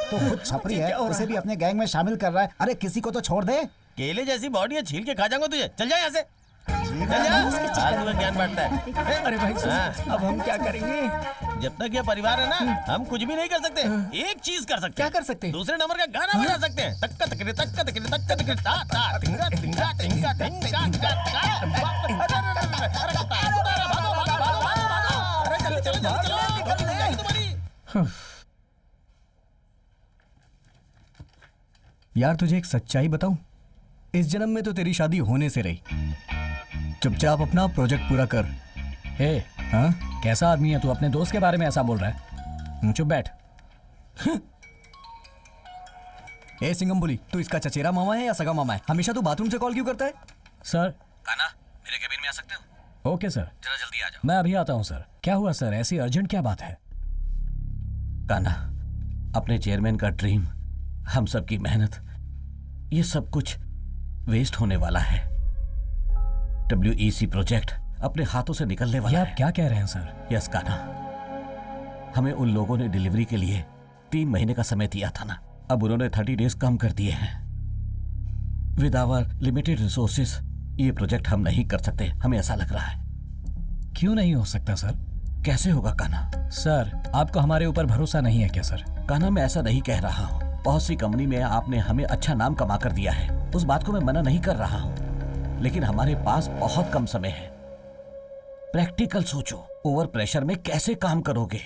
तो खुद छपरी है, उसे भी अपने गैंग में शामिल कर रहा है। अरे किसी को तो छोड़ दे। केले जैसी बॉडी है, छील के खा जाऊंगा तुझे। चल जा यहाँ से। चल जा। आज तुम्हें ज्ञान बांटता है। अरे भाई अब हम क्या करेंगे? जब तक ये परिवार है ना, हम कुछ भी नहीं कर सकते। एक चीज कर सकते। क्या कर सकते हैं? दूसरे नंबर का गाना बजा सकते हैं। तक्का तकरे तक्का तकरे तक्का तकरे ता ता टिंगा टिंगा टिंगा टिंगा टिंगा। अरे चलो चलो चलो। यार तुझे एक सच्चाई बताऊं, इस जन्म में तो तेरी शादी होने से रही। चुपचाप अपना प्रोजेक्ट पूरा कर। हाँ कैसा आदमी है तू? अपने दोस्त के बारे में ऐसा बोल रहा है? चुप बैठ। ए सिंगम बोली, तू इसका चचेरा मामा है या सगा मामा है? हमेशा तू बाथरूम से कॉल क्यों करता है? सर। काना, मेरे केबिन में आ सकते हो? ओके सर, जरा जल्दी आ जाओ। मैं अभी आता हूँ सर। क्या हुआ सर, ऐसी अर्जेंट क्या बात है? काना, अपने चेयरमैन का ड्रीम, हम सब की मेहनत, ये सब कुछ वेस्ट होने वाला है। WEC प्रोजेक्ट अपने हाथों से निकलने वाला है। आप क्या कह रहे हैं सर? यस काना, हमें उन लोगों ने डिलीवरी के लिए 3 महीने का समय दिया था ना, अब उन्होंने 30 डेज कम कर दिए हैं। विद आवर लिमिटेड रिसोर्सेस ये प्रोजेक्ट हम नहीं कर सकते, हमें ऐसा लग रहा है। क्यों नहीं हो सकता सर? कैसे होगा काना? सर आपको हमारे ऊपर भरोसा नहीं है क्या सर? काना मैं ऐसा नहीं कह रहा हूँ, बहुत सी कंपनी में आपने हमें अच्छा नाम कमा कर दिया है, उस बात को मैं मना नहीं कर रहा हूँ, लेकिन हमारे पास बहुत कम समय है। प्रैक्टिकल सोचो, ओवर प्रेशर में कैसे काम करोगे?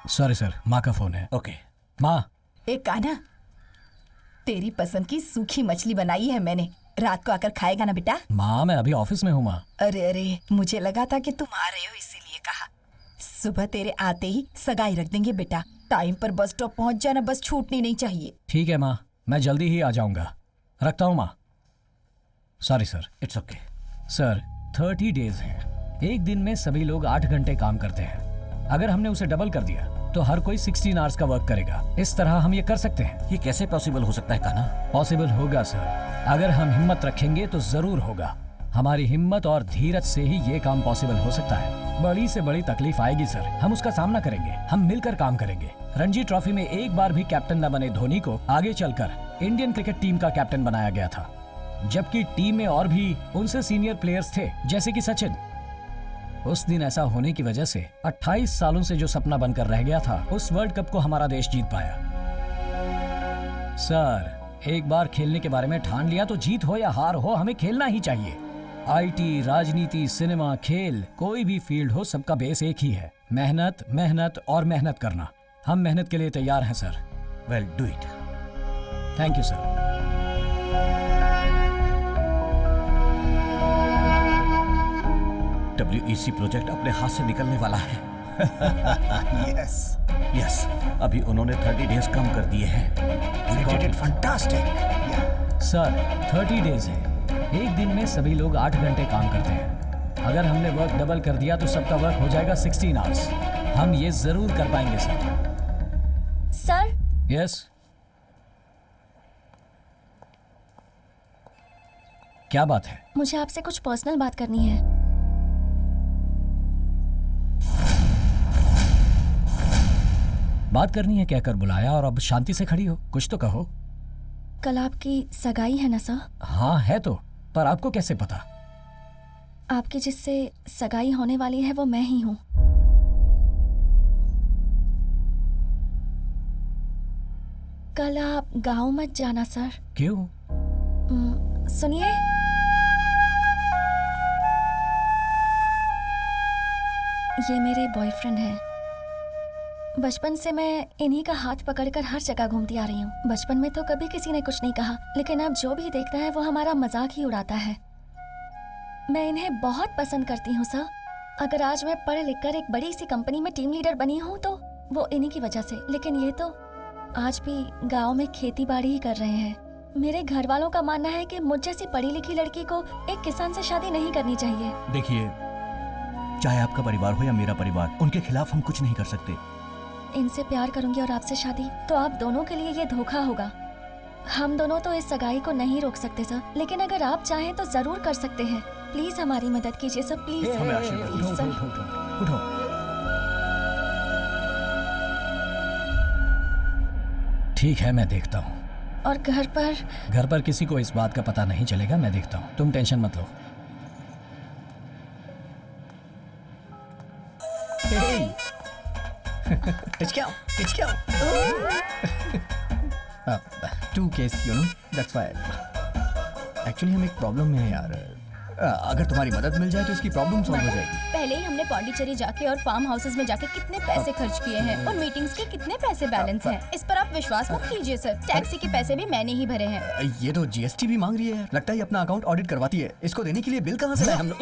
सॉरी सर, माँ का फोन है। ओके माँ। एक काना, तेरी पसंद की सूखी मछली बनाई है मैंने, रात को आकर खाएगा ना बेटा? माँ मैं अभी ऑफिस में हूँ माँ। अरे अरे, मुझे लगा था कि तुम आ रहे हो इसीलिए कहा। सुबह तेरे आते ही सगाई रख देंगे बेटा। टाइम पर बस स्टॉप पहुँच जाना, बस छूटनी नहीं चाहिए। ठीक है माँ, मैं जल्दी ही आ जाऊंगा। रखता हूँ माँ। Sorry sir. It's okay. Sir 30 days हैं। एक दिन में सभी लोग 8 घंटे काम करते हैं। अगर हमने उसे डबल कर दिया तो हर कोई 16 आवर्स का वर्क करेगा। इस तरह हम ये कर सकते हैं। ये कैसे पॉसिबल हो सकता है कान्हा? पॉसिबल होगा सर, अगर हम हिम्मत रखेंगे तो जरूर होगा। हमारी हिम्मत और धीरज से ही ये काम पॉसिबल हो सकता है। बड़ी से बड़ी तकलीफ आएगी सर, हम उसका सामना करेंगे, हम मिलकर काम करेंगे। रणजी ट्रॉफी में एक बार भी कैप्टन न बने धोनी को आगे चलकर इंडियन क्रिकेट टीम का कैप्टन बनाया गया था, जबकि टीम में और भी उनसे सीनियर प्लेयर्स थे जैसे कि सचिन। उस दिन ऐसा होने की वजह से 28 सालों से जो सपना बनकर रह गया था, उस वर्ल्ड कप को हमारा देश जीत पाया। सर, एक बार खेलने के बारे में ठान लिया तो जीत हो या हार हो, हमें खेलना ही चाहिए। आईटी, राजनीति, सिनेमा, खेल, कोई भी फील्ड हो, सबका बेस एक ही है, मेहनत, मेहनत और मेहनत करना। हम मेहनत के लिए तैयार हैं sir. Well, do it. Thank you sir. WEC project अपने हाथ से निकलने वाला है। यस यस, अभी उन्होंने 30 डेज कम कर दिए हैं। फैंटास्टिक सर, 30 डेज है। एक दिन में सभी लोग 8 घंटे काम करते हैं। अगर हमने वर्क डबल कर दिया तो सबका वर्क हो जाएगा 16 आवर्स। हम ये जरूर कर पाएंगे सर। सर, यस, क्या बात है? मुझे आपसे कुछ पर्सनल बात करनी है। बात करनी है, कहकर बुलाया और अब शांति से खड़ी हो, कुछ तो कहो। कल आपकी सगाई है ना सर? हाँ है तो, पर आपको कैसे पता? आपकी जिससे सगाई होने वाली है वो मैं ही हूँ। कल आप गांव मत जाना सर। क्यों? सुनिए, ये मेरे बॉयफ्रेंड हैं। बचपन से मैं इन्हीं का हाथ पकड़कर हर जगह घूमती आ रही हूँ। बचपन में तो कभी किसी ने कुछ नहीं कहा, लेकिन अब जो भी देखता है वो हमारा मजाक ही उड़ाता है। मैं इन्हें बहुत पसंद करती हूँ सर। अगर आज मैं पढ़ लिख कर एक बड़ी सी कंपनी में टीम लीडर बनी हूँ तो वो इन्हीं की वजह से। लेकिन ये तो आज भी गाँव में खेती बाड़ी ही कर रहे हैं। मेरे घर वालों का मानना है कि मुझ जैसी पढ़ी लिखी लड़की को एक किसान से शादी नहीं करनी चाहिए। देखिए, चाहे आपका परिवार हो या मेरा परिवार, उनके खिलाफ हम कुछ नहीं कर सकते। इनसे प्यार करूंगी और आपसे शादी, तो आप दोनों के लिए ये धोखा होगा। हम दोनों तो इस सगाई को नहीं रोक सकते सर, लेकिन अगर आप चाहें तो जरूर कर सकते हैं। प्लीज हमारी मदद कीजिए सर, प्लीज। हमें आशीर्वाद दो। Please, sir. उठो। ठीक है, मैं देखता हूँ। और घर पर किसी को इस बात का पता नहीं चलेगा, मैं देखता हूँ, तुम टेंशन मत लो। To case, you know, that's why. Actually हम एक प्रॉब्लम में है यार। अगर तुम्हारी मदद मिल जाए तो इसकी प्रॉब्लम सॉल्व हो जाएगी। पहले ही हमने पौंडीचेरी जाके और फार्म हाउसेस में जाके कितने पैसे खर्च किए हैं और मीटिंग्स के कितने पैसे बैलेंस हैं। इस पर आप विश्वास मत कीजिए सर, टैक्सी के पैसे भी मैंने ही भरे हैं। ये तो GST भी मांग रही है। लगता है ये अपना अकाउंट ऑडिट करवाती है। इसको देने के लिए बिल कहाँ से लाए हम लोग?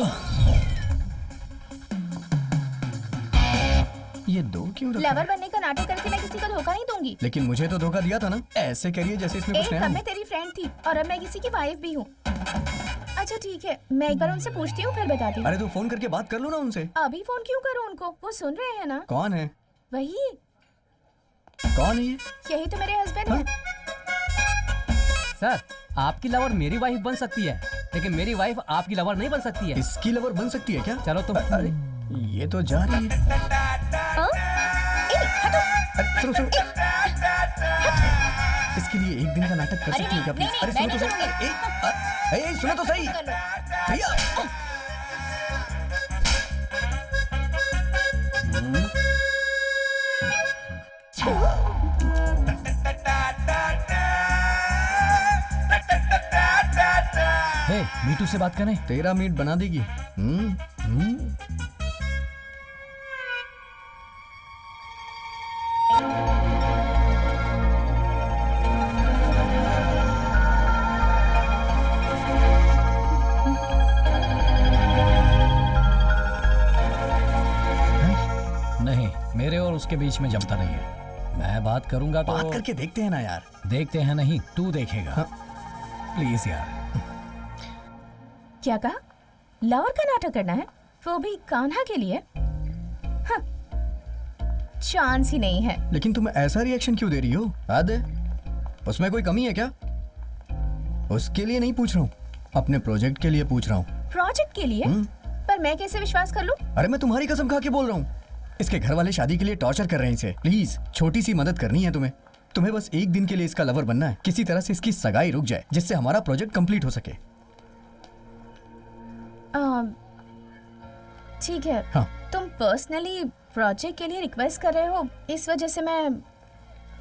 ये दो क्यों रखा? लवर बनने का नाटक करके मैं किसी को धोखा नहीं दूंगी। लेकिन मुझे तो धोखा दिया था ना। ऐसे करिए जैसे इसमें कुछ एक नया तब हो। मैं तेरी फ्रेंड थी और अब मैं किसी की वाइफ भी हूँ। अच्छा ठीक है, मैं एक बार उनसे पूछती हूँ फिर बताती हूँ। अरे तो फोन करके बात कर लो ना उनसे। अभी फोन क्यों करूँ उनको, वो सुन रहे हैं ना। कौन है? वही, कौन है ये? यही तो मेरे हस्बैंड है। सर, आपकी लवर मेरी वाइफ बन सकती है, लेकिन मेरी वाइफ आपकी लवर नहीं बन सकती है। इसकी लवर बन सकती है क्या? चलो तुम। अरे ये तो जा रही है। सुनो सुनो, इसके लिए एक दिन का नाटक कर सकती है क्या? अरे सुनो तो सही, सुनो तो सही भैया। हे, मीटू से बात करें। तेरा मीट बना देगी। नहीं, मेरे और उसके बीच में जमता नहीं है। मैं बात करूंगा तो बात करके देखते हैं ना यार। देखते हैं नहीं, तू देखेगा। हाँ। प्लीज यार। क्या कहा? लवर का नाटक करना है, वो भी कान्हा के लिए? हाँ, चांस ही नहीं है। लेकिन तुम ऐसा रिएक्शन क्यों दे रही हो? याद है उसमें कोई कमी है क्या? उसके लिए नहीं पूछ रहा हूँ, अपने प्रोजेक्ट के लिए पूछ रहा हूँ। प्रोजेक्ट के लिए? पर मैं कैसे विश्वास कर लूं? अरे मैं तुम्हारी कसम खा के बोल रहा हूँ, इसके घर वाले शादी के लिए टॉर्चर कर रहे हैं इसे। प्लीज छोटी सी मदद करनी है तुम्हें। तुम्हें बस एक दिन के लिए इसका लवर बनना है, किसी तरह से इसकी सगाई रुक जाए जिससे हमारा प्रोजेक्ट कंप्लीट हो सके। ठीक है। हाँ। तुम पर्सनली प्रोजेक्ट के लिए रिक्वेस्ट कर रहे हो, इस वजह से मैं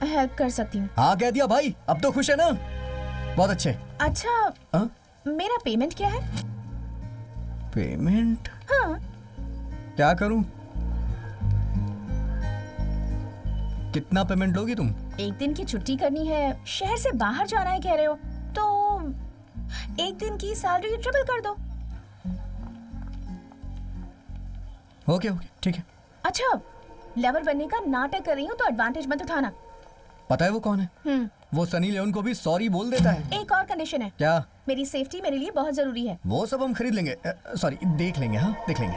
हेल्प कर सकती हूँ। हाँ कह दिया भाई, अब तो खुश है ना? बहुत अच्छे। अच्छा मेरा पेमेंट क्या है? पेमेंट? हाँ। क्या करूं? कितना पेमेंट लोगी तुम? एक दिन की छुट्टी करनी है, शहर से बाहर जाना है कह रहे हो, तो एक दिन की सैलरी ट्रिपल कर दो। ओके ओके ठीक है। अच्छा, लवर बनने का नाटक कर रही हूँ तो एडवांटेज मत उठाना। पता है वो कौन है? वो सनी लियोन को भी सॉरी बोल देता है। एक और कंडीशन है। क्या? मेरी सेफ्टी मेरे लिए बहुत जरूरी है। वो सब हम खरीद लेंगे, सॉरी देख लेंगे। हाँ देख लेंगे।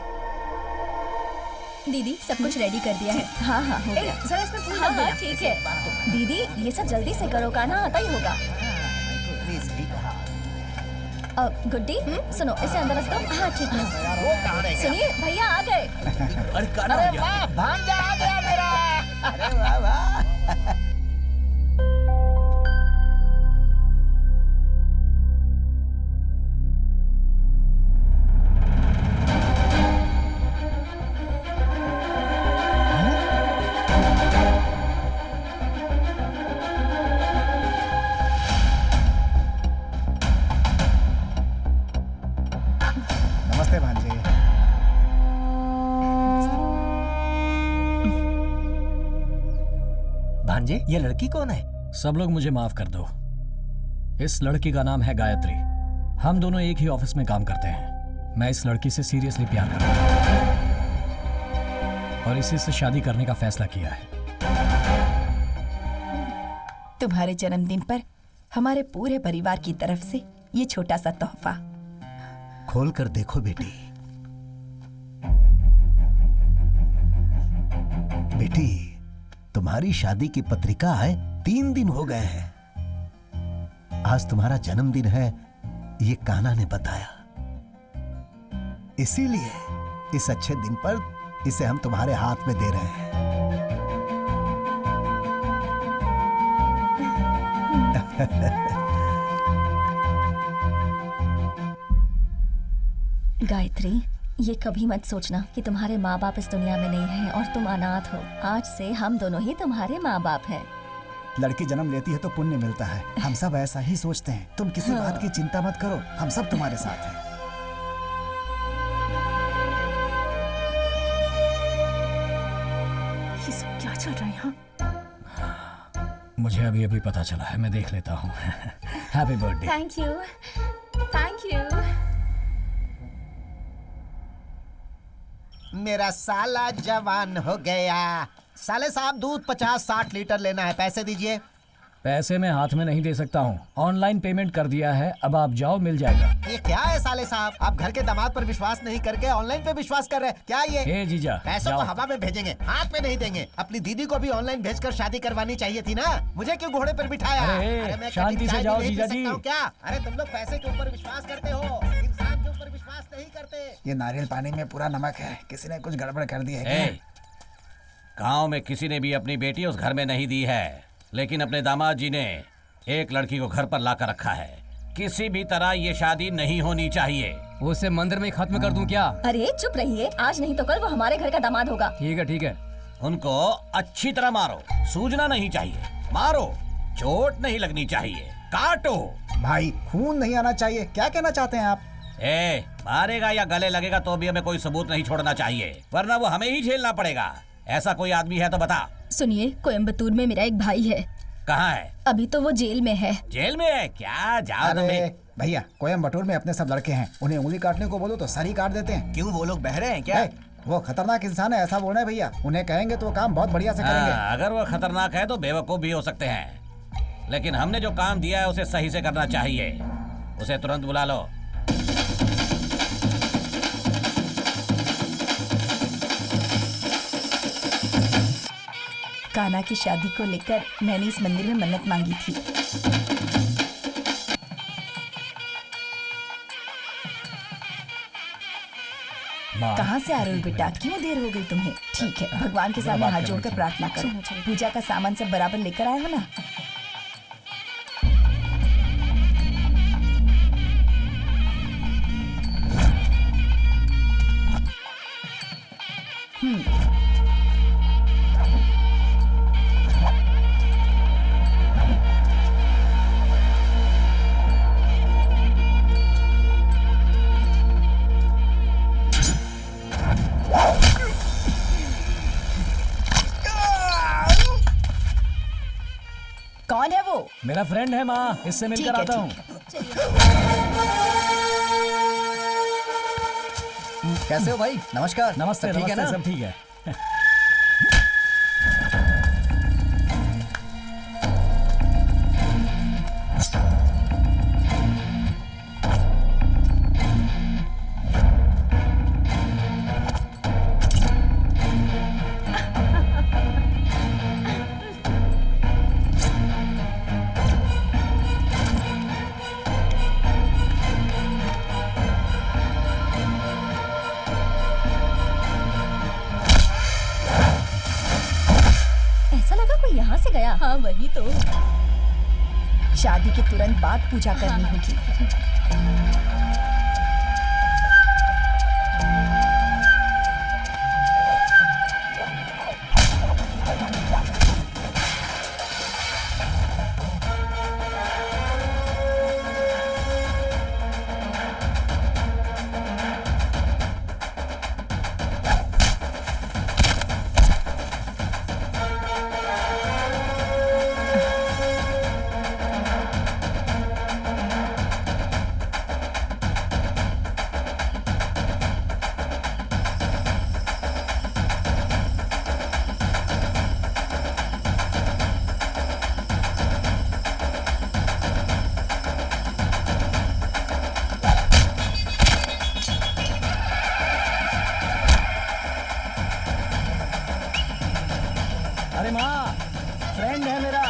दीदी सब कुछ रेडी कर दिया है। हाँ हाँ हो गया। जरा इसमें फूल हाँ डाल देना। हाँ ठीक है दीदी, ये सब जल्दी से करो, कान्हा आता ही होगा। गुड्डी सुनो, इसे अंदर रख दो। हाँ ठीक है। सुनिए भैया आ गए। अरे वाह, भांजा आ गया मेरा। अरे वाह वाह। नमस्ते भांजे। भांजे, ये लड़की कौन है? सब लोग मुझे माफ कर दो। इस लड़की का नाम है गायत्री। हम दोनों एक ही ऑफिस में काम करते हैं। मैं इस लड़की से सीरियसली प्यार करता हूँ और इसी से शादी करने का फैसला किया है। तुम्हारे जन्मदिन पर हमारे पूरे परिवार की तरफ से ये छोटा सा तोहफा। खोल कर देखो बेटी। बेटी, तुम्हारी शादी की पत्रिका आए 3 दिन हो गए हैं। आज तुम्हारा जन्मदिन है, ये कान्हा ने बताया। इसीलिए इस अच्छे दिन पर इसे हम तुम्हारे हाथ में दे रहे हैं। गायत्री, ये कभी मत सोचना कि तुम्हारे माँ बाप इस दुनिया में नहीं हैं और तुम अनाथ हो। आज से हम दोनों ही तुम्हारे माँ बाप हैं। लड़की जन्म लेती है तो पुण्य मिलता है, हम सब ऐसा ही सोचते हैं। तुम किसी बात की चिंता मत करो, हम सब तुम्हारे साथ हैं। ये सब क्या चल रहा है यहाँ? मुझे अभी अभी पता चला है, मैं देख लेता हूँ। Happy birthday. Thank you, thank you. मेरा साला जवान हो गया। साले साहब, दूध 50-60 लीटर लेना है, पैसे दीजिए। पैसे मैं हाथ में नहीं दे सकता हूँ, ऑनलाइन पेमेंट कर दिया है। अब आप जाओ, मिल जाएगा। ये क्या है साले साहब, आप घर के दामाद पर विश्वास नहीं करके ऑनलाइन पे विश्वास कर रहे हैं क्या? ये ए जीजा, पैसों जाओ। को हवा में भेजेंगे, हाथ पे नहीं देंगे। अपनी दीदी को भी ऑनलाइन भेजकर शादी करवानी चाहिए थी ना, मुझे क्यों घोड़े पर बिठाया? अरे, मैं शांति कभी से चाय भी जाओ नहीं पी जीजा सकता जी। हूँ क्या? अरे तुम लोग पैसे के ऊपर विश्वास करते हो, इंसान के ऊपर विश्वास नहीं करते। ये नारियल पानी में पूरा नमक है, किसी ने कुछ गड़बड़ कर दी है क्या? गांव में किसी ने भी अपनी बेटी उस घर में नहीं दी है, लेकिन अपने दामाद जी ने एक लड़की को घर पर लाकर रखा है। किसी भी तरह ये शादी नहीं होनी चाहिए। उसे मंदिर में खत्म कर दूं क्या? अरे चुप रहिए, आज नहीं तो कल वो हमारे घर का दामाद होगा। ठीक है ठीक है। उनको अच्छी तरह मारो, सूजना नहीं चाहिए। मारो, चोट नहीं लगनी चाहिए, काटो। भाई खून नहीं आना चाहिए, क्या कहना चाहते हैं आप? मारेगा या गले लगेगा तो भी हमें कोई सबूत नहीं छोड़ना चाहिए, वरना वो हमें ही झेलना पड़ेगा। ऐसा कोई आदमी है तो बता। सुनिए, कोयम्बतूर में मेरा एक भाई है। कहाँ है? अभी तो वो जेल में है। जेल में है क्या? जाओ अरे भैया, कोयम्बटूर में अपने सब लड़के हैं, उन्हें उंगली काटने को बोलो तो सर ही काट देते हैं। क्यों, वो लोग बहरे हैं क्या? वो खतरनाक इंसान है, ऐसा बोलना है भैया। उन्हें कहेंगे तो वो काम बहुत बढ़िया से करेंगे। अगर वो खतरनाक है तो बेवकूफ भी हो सकते हैं, लेकिन हमने जो काम दिया है उसे सही से करना चाहिए। उसे तुरंत बुला लो। कान्हा की शादी को लेकर मैंने इस मंदिर में मन्नत मांगी थी। कहाँ से आ रहे हो बेटा? क्यों देर हो गई तुम्हें? ठीक है, भगवान के सामने हाथ जोड़कर प्रार्थना करो। पूजा का सामान सब बराबर लेकर आए हो ना? कौन है वो? मेरा फ्रेंड है माँ, इससे मिलकर आता हूँ। कैसे हो भाई? नमस्कार। नमस्ते, सब ठीक है ना? सब ठीक है। हाँ वही तो। शादी के तुरंत बाद पूजा करनी होगी। अरे माँ, फ्रेंड है मेरा।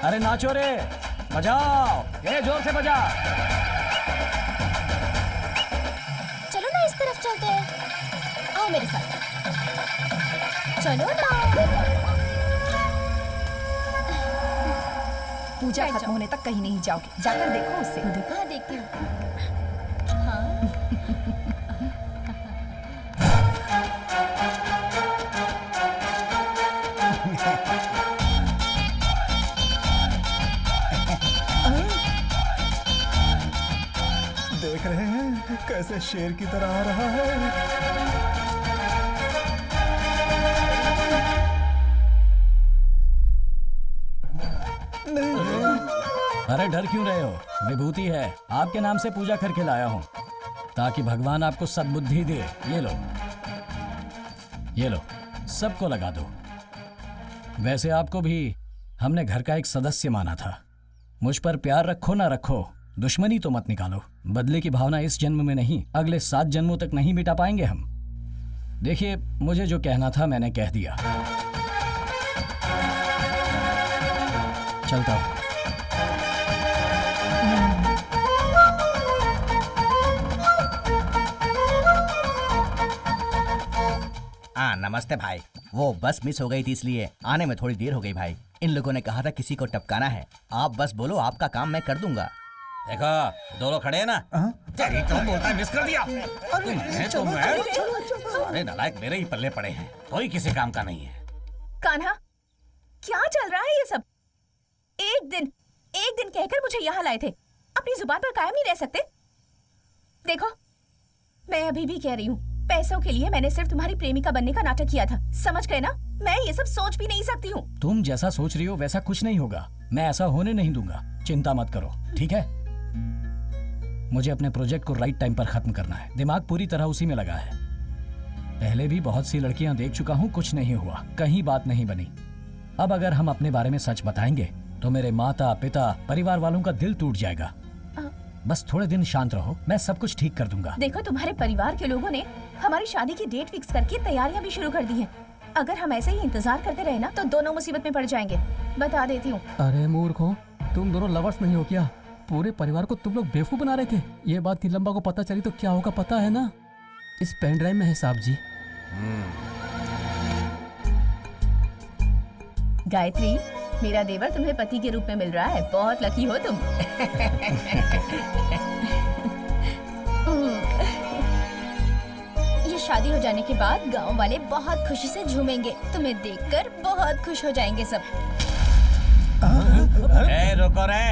अरे नाचो रे, बजाओ, ये जोर से बजा। चलो ना इस तरफ चलते हैं, आओ मेरे साथ, चलो ना। पूजा खत्म होने तक कहीं नहीं जाओगे, जाकर देखो उससे। हाँ देखती हूँ। हाँ। देख रहे हैं कैसे शेर की तरह आ रहा है। अरे डर क्यों रहे हो? विभूति है, आपके नाम से पूजा करके लाया हूँ ताकि भगवान आपको सद्बुद्धि दे। ये लो, ये लो, सबको लगा दो। वैसे आपको भी हमने घर का एक सदस्य माना था। मुझ पर प्यार रखो ना रखो, दुश्मनी तो मत निकालो। बदले की भावना इस जन्म में नहीं, अगले 7 जन्मों तक नहीं मिटा पाएंगे हम। देखिए, मुझे जो कहना था मैंने कह दिया। चलता हूँ। हाँ नमस्ते भाई। वो बस मिस हो गई थी इसलिए आने में थोड़ी देर हो गई भाई। इन लोगों ने कहा था किसी को टपकाना है। आप बस बोलो, आपका काम मैं कर दूंगा। देखो दो लोग खड़े हैं ना। तेरी तो बोलता है मिस कर दिया। अरे नालायक, मेरे ही पल्ले पड़े हैं, कोई किसी काम का नहीं है। कान्हा, क्या चल रहा है ये सब? एक दिन कहकर मुझे यहाँ लाए थे, अपनी जुबान पर कायम नहीं रह सकते? देखो, मैं अभी भी कह रही हूँ, पैसों के लिए मैंने सिर्फ तुम्हारी प्रेमिका बनने का नाटक किया था, समझ गए ना? मैं ये सब सोच भी नहीं सकती हूँ। तुम जैसा सोच रही हो वैसा कुछ नहीं होगा। मैं ऐसा होने नहीं दूंगा, चिंता मत करो, ठीक है? मुझे अपने प्रोजेक्ट को राइट टाइम पर खत्म करना है। दिमाग पूरी तरह उसी में लगा है। पहले भी बहुत सी लड़कियां देख चुका हूँ, कुछ नहीं हुआ, कहीं बात नहीं बनी। अब अगर हम अपने बारे में सच बताएंगे तो मेरे माता पिता परिवार वालों का दिल टूट जाएगा। बस थोड़े दिन शांत रहो, मैं सब कुछ ठीक कर दूंगा। देखो तुम्हारे परिवार के लोगों ने हमारी शादी की डेट फिक्स करके तैयारियां भी शुरू कर दी हैं। अगर हम ऐसे ही इंतजार करते रहे ना तो दोनों मुसीबत में पड़ जाएंगे, बता देती हूँ। अरे मूर्खों, तुम दोनों लवर्स नहीं हो क्या? पूरे परिवार को तुम लोग बेवकूफ बना रहे थे। ये बात नीलम्बा को पता चली तो क्या होगा पता है ना? इस पेन ड्राइव में है साहब जी। गायत्री, मेरा देवर तुम्हें पति के रूप में मिल रहा है, बहुत लकी हो तुम। ये शादी हो जाने के बाद गांव वाले बहुत खुशी से झूमेंगे। तुम्हें देखकर बहुत खुश हो जाएंगे सब। रुको रे।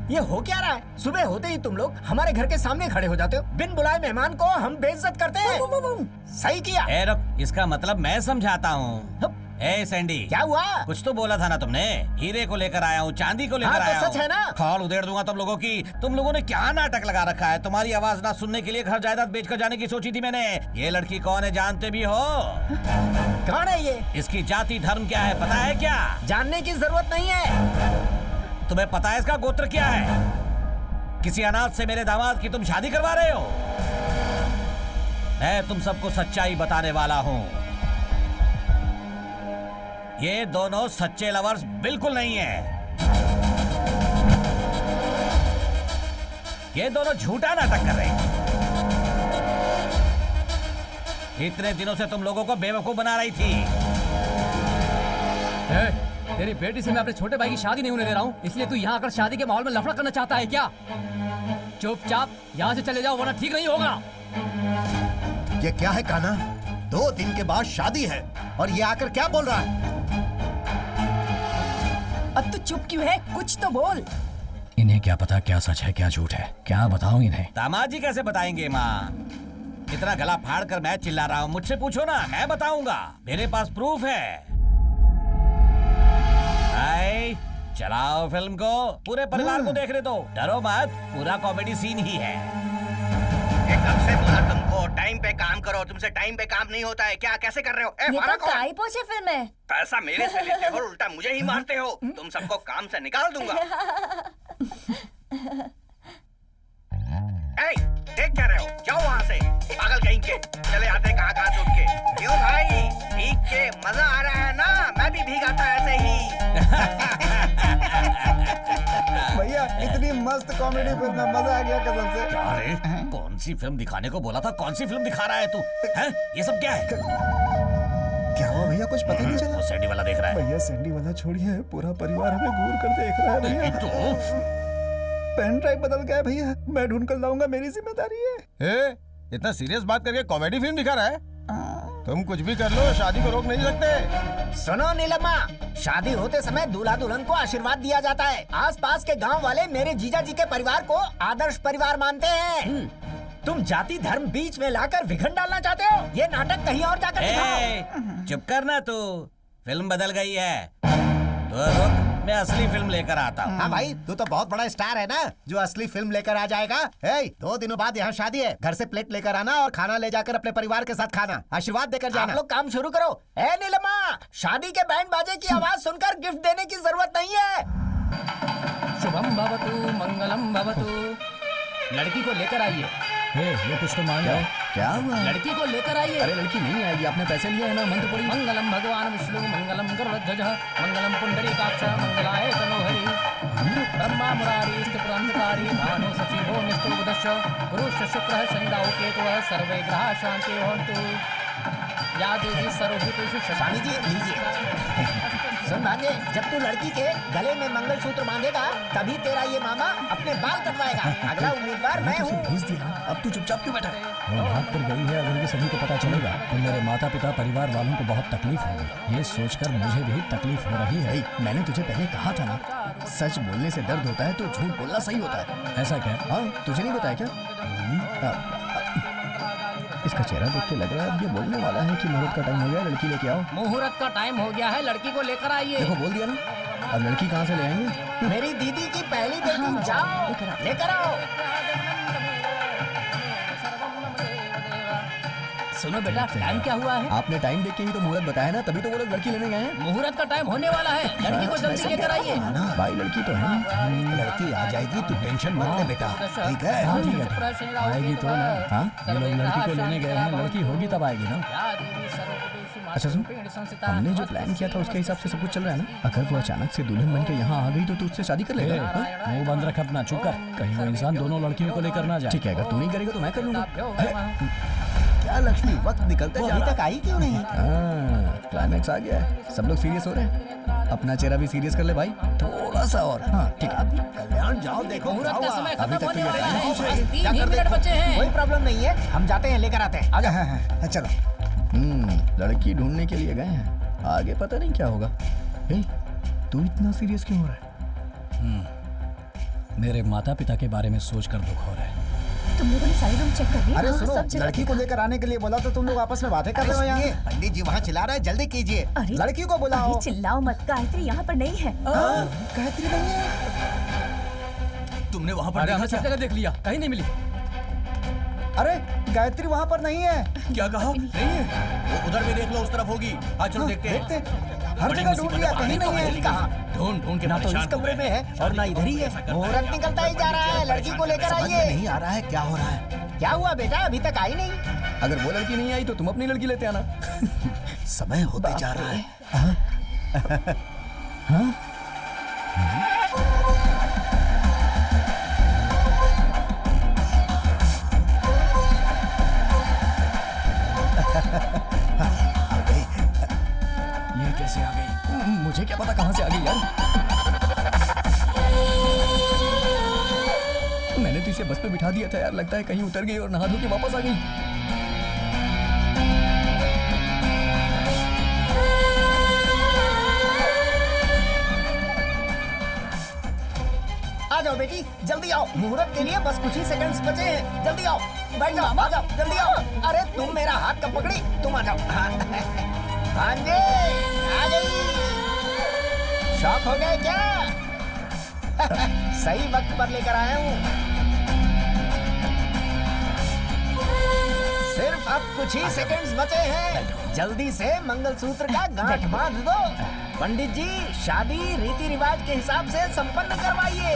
ये हो क्या रहा है? सुबह होते ही तुम लोग हमारे घर के सामने खड़े हो जाते हो। बिन बुलाए मेहमान को हम बेइज्जत करते हैं। सही किया। रुक, इसका मतलब मैं समझाता हूँ। ए सैंडी, क्या हुआ? कुछ तो बोला था ना तुमने। हीरे को लेकर आया हूँ, चांदी को लेकर आया हूँ। सच है ना? खाल उधेड़ दूंगा तुम लोगों की। तुम लोगों ने क्या नाटक लगा रखा है? तुम्हारी आवाज ना सुनने के लिए घर जायदाद बेचकर जाने की सोची थी मैंने। ये लड़की कौन है जानते भी हो? कौन है ये? इसकी जाति धर्म क्या है पता है क्या? जानने की जरूरत नहीं है। तुम्हें पता है इसका गोत्र क्या है? किसी अनाथ से मेरे दामाद की तुम शादी करवा रहे हो? मैं तुम सबको सच्चाई बताने वाला हूँ। ये दोनों सच्चे लवर्स बिल्कुल नहीं है। ये दोनों झूठा नाटक कर रहे हैं। इतने दिनों से तुम लोगों को बेवकूफ बना रही थी। तेरी बेटी से मैं अपने छोटे भाई की शादी नहीं होने दे रहा हूँ, इसलिए तू यहाँ आकर शादी के माहौल में लफड़ा करना चाहता है क्या? चुपचाप यहाँ से चले जाओ वरना ठीक नहीं होगा। ये क्या है कान्हा? 2 दिन के बाद शादी है और ये आकर क्या बोल रहा है? अब तू चुप क्यों है? कुछ तो बोल। इन्हें क्या पता क्या सच है क्या झूठ है? क्या बताऊं इन्हें? दामाद जी कैसे बताएंगे माँ? इतना गला फाड़ कर मैं चिल्ला रहा हूँ, मुझसे पूछो ना, मैं बताऊंगा। मेरे पास प्रूफ है। चलाओ फिल्म को, पूरे परिवार को देखने दो। डरो मत, पूरा कॉमेडी सीन ही है। कब से बोला तुमको टाइम पे काम करो, तुमसे टाइम पे काम नहीं होता है क्या? कैसे कर रहे हो? ये तो काई पोछे फिल्म है। पैसा मेरे से लेते हो, उल्टा मुझे ही मारते हो। तुम सबको काम से निकाल दूंगा। देख क्या रहे हो? जाओ वहाँ से, पागल कहीं के। चले आते कहाँ से उठ के। क्यों भाई, भीग के मजा आ रहा है ना? मैं भी भीगाता ऐसे ही। भैया इतनी मस्त कॉमेडी फिल्म है, मजा आ गया कसम से। अरे कौन सी फिल्म दिखाने को बोला था? कौन सी फिल्म दिखा रहा है तू? हैं? ये सब क्या है? क्या हुआ भैया? कुछ पता नहीं चला। वो सैंडी वाला देख रहा है। भैया सैंडी वाला छोड़िए, पूरा परिवार हमें घूर कर देख रहा है भैया। तो पेन ड्राइव बदल गया भैया, मैं ढूंढ कर लाऊंगा, मेरी जिम्मेदारी है। इतना सीरियस बात करके कॉमेडी फिल्म दिखा रहा है? तुम कुछ भी कर लो, शादी को रोक नहीं सकते। सुनो नीलम्मा, शादी होते समय दूल्हा दुल्हन को आशीर्वाद दिया जाता है। आसपास के गांव वाले मेरे जीजा जी के परिवार को आदर्श परिवार मानते हैं। तुम जाति धर्म बीच में लाकर विघटन डालना चाहते हो? ये नाटक कहीं और जाकर दिखाओ। चुप करना तू, फिल्म बदल गई है। तो रुक, मैं असली फिल्म लेकर आता हूँ। हाँ भाई, तू तो बहुत बड़ा स्टार है ना, जो असली फिल्म लेकर आ जाएगा। 2 दिनों बाद यहाँ शादी है, घर से प्लेट लेकर आना और खाना ले जाकर अपने परिवार के साथ खाना, आशीर्वाद देकर जाना। आप लोग काम शुरू करो। ए नीलम्मा, शादी के बैंड बाजे की आवाज सुनकर गिफ्ट देने की जरूरत नहीं है। शुभम भवतु मंगलम भवतु। लड़की को लेकर आइए। ये कुछ तो मान जाओ। क्या हुआ? लड़की को लेकर आइए। अरे लड़की नहीं आएगी, आपने पैसे लिए है ना, मंत्र पड़ी। मंगलम भगवान विष्णु मंगलम गरुड़ध्वज मंगलम पुंडरीकाक्ष मंगलाय तनोहरि ब्रह्मा मुरारी स्थिपुरंधकारी भानु सचिवो निस्तुवदश गुरुश्च शुक्रः शनिराहु केतुः सर्वे ग्रहाः शान्ति भवन्तु। या देवी सर्वभूतेषु स्वामी जी लीजिए। सुन भांजे, जब तू लड़की के गले में मंगलसूत्र बांधेगा तभी तेरा ये मामा अपने बाल कटवाएगा। अगला उम्मीदवार मैं हूँ। भेज दिया, अब तू चुपचाप क्यों बैठा है? वो भाग कर गई है, अगर ये सभी को पता चलेगा तो मेरे माता पिता परिवार वालों को बहुत तकलीफ होगी। ये सोचकर मुझे भी तकलीफ हो रही है। मैंने तुझे पहले कहा था ना, सच बोलने से दर्द होता है तो झूठ बोलना सही होता है। ऐसा क्या? हाँ, तुझे नहीं बताया क्या? इसका चेहरा देख के लग रहा है अब ये बोलने वाला है कि मुहूर्त का टाइम हो गया, लड़की लेके आओ। मुहूर्त का टाइम हो गया है, लड़की को लेकर आइए। देखो बोल दिया ना, अब लड़की कहाँ से ले आएंगे? मेरी दीदी की पहली बेटी, जाओ लेकर आओ। सुनो बेटा, टाइम क्या हुआ है? आपने टाइम देख के ही तो मुहूर्त बताया ना, तभी तो वो लोग लड़की लेने गए हैं। मुहूर्त का टाइम होने वाला है, लड़की को जल्दी लेकर आइए। भाई लड़की तो है, लड़की आ जाएगी, तू टेंशन मत ले बेटा, ठीक है? हाँ ठीक है, आएगी तो ना। हाँ ये लोग लड़की को लेने गए हैं, लड़की होगी तब आएगी ना। अच्छा सुन, हमने जो प्लान किया था उसके हिसाब से सब कुछ चल रहा है ना? अगर वो अचानक से दुल्हन बन के यहाँ आ गई तो तू उससे शादी कर लेगा? मुंह बंद रख अपना, चुप कर, कहीं वो इंसान दोनों लड़कियों को लेकर ना जाए। ठीक है, अगर तू नहीं करेगा तो मैं कर लूंगा। क्या लक्ष्मी, वक्त निकलते जा रहा है। अभी तक आई क्यों नहीं? क्लाइमैक्स आ गया है, सब लोग सीरियस हो रहे हैं। अपना चेहरा भी सीरियस कर ले भाई, थोड़ा सा और। हाँ ठीक है, कल्याण जाओ, देखो मुहूर्त का समय अभी खत्म तक तो होने ये वाला टाइम है, पूछ रही बस है। 3 ही मिनट बचे हैं। कोई प्रॉब्लम नहीं है, हम जाते हैं, लेकर आते हैं। आ जाओ। चलो। लड़की ढूंढने के लिए गए हैं, आगे पता नहीं क्या होगा। ए, तू इतना सीरियस क्यों हो रहा है? मेरे माता पिता के बारे में सोच कर दुख हो रहा है। तुम लोगों ने सारे रूम चेक कर लिए? अरे हाँ, सुनो, सब जगह लड़की को लेकर आने के लिए बोला तो तुम लोग आपस में बातें कर रहे हो यहाँ। पंडित जी वहाँ चिल्ला रहे हैं, जल्दी कीजिए। अरे लड़की को बुलाओ। अरे चिल्लाओ मत, गायत्री यहाँ पर नहीं है। गायत्री नहीं है? तुमने वहाँ पर अरे देखा हमें सब था? जगह देख लिया, कहीं नहीं मिली। अरे गायत्री वहाँ पर नहीं है। क्या कहा? नहीं है, वो उधर भी देख लो, उस तरफ होगी। आज चलो देखते हैं। हर जगह ढूंढ लिया, कहीं नहीं है। कहाँ? ढूंढ ढूंढ के ना तो इस परेशान हो कमरे गए। में है और ना इधर ही है। मुहूर्त निकलता ही जा रहा है, लड़की को लेकर समझ में आइए। नहीं आ रहा है क्या हो रहा है। क्या हुआ बेटा, अभी तक आई नहीं? अगर वो लड़की नहीं आई तो तुम अपनी लड़की लेते आना। समय होते जा रहा है। ये कैसे आ गई? मुझे क्या पता कहाँ से आ गई यार। मैंने तो इसे बस पे बिठा दिया था यार, लगता है कहीं उतर गई और नहा धो के वापस आ गई। आ जाओ बेटी, जल्दी आओ, मुहूर्त के लिए बस कुछ ही सेकंड्स बचे हैं। जल्दी आओ, बैठ जाओ, आ जाओ, जल्दी आओ। अरे तुम मेरा हाथ कब पकड़ी? तुम आ जाओ। हाँ जी, आ गई। शॉक हो गए क्या? सही वक्त पर लेकर आया हूँ। सिर्फ अब कुछ ही सेकंड्स बचे हैं, जल्दी से मंगलसूत्र का गांठ बांध दो। पंडित जी, शादी रीति रिवाज के हिसाब से संपन्न करवाइए।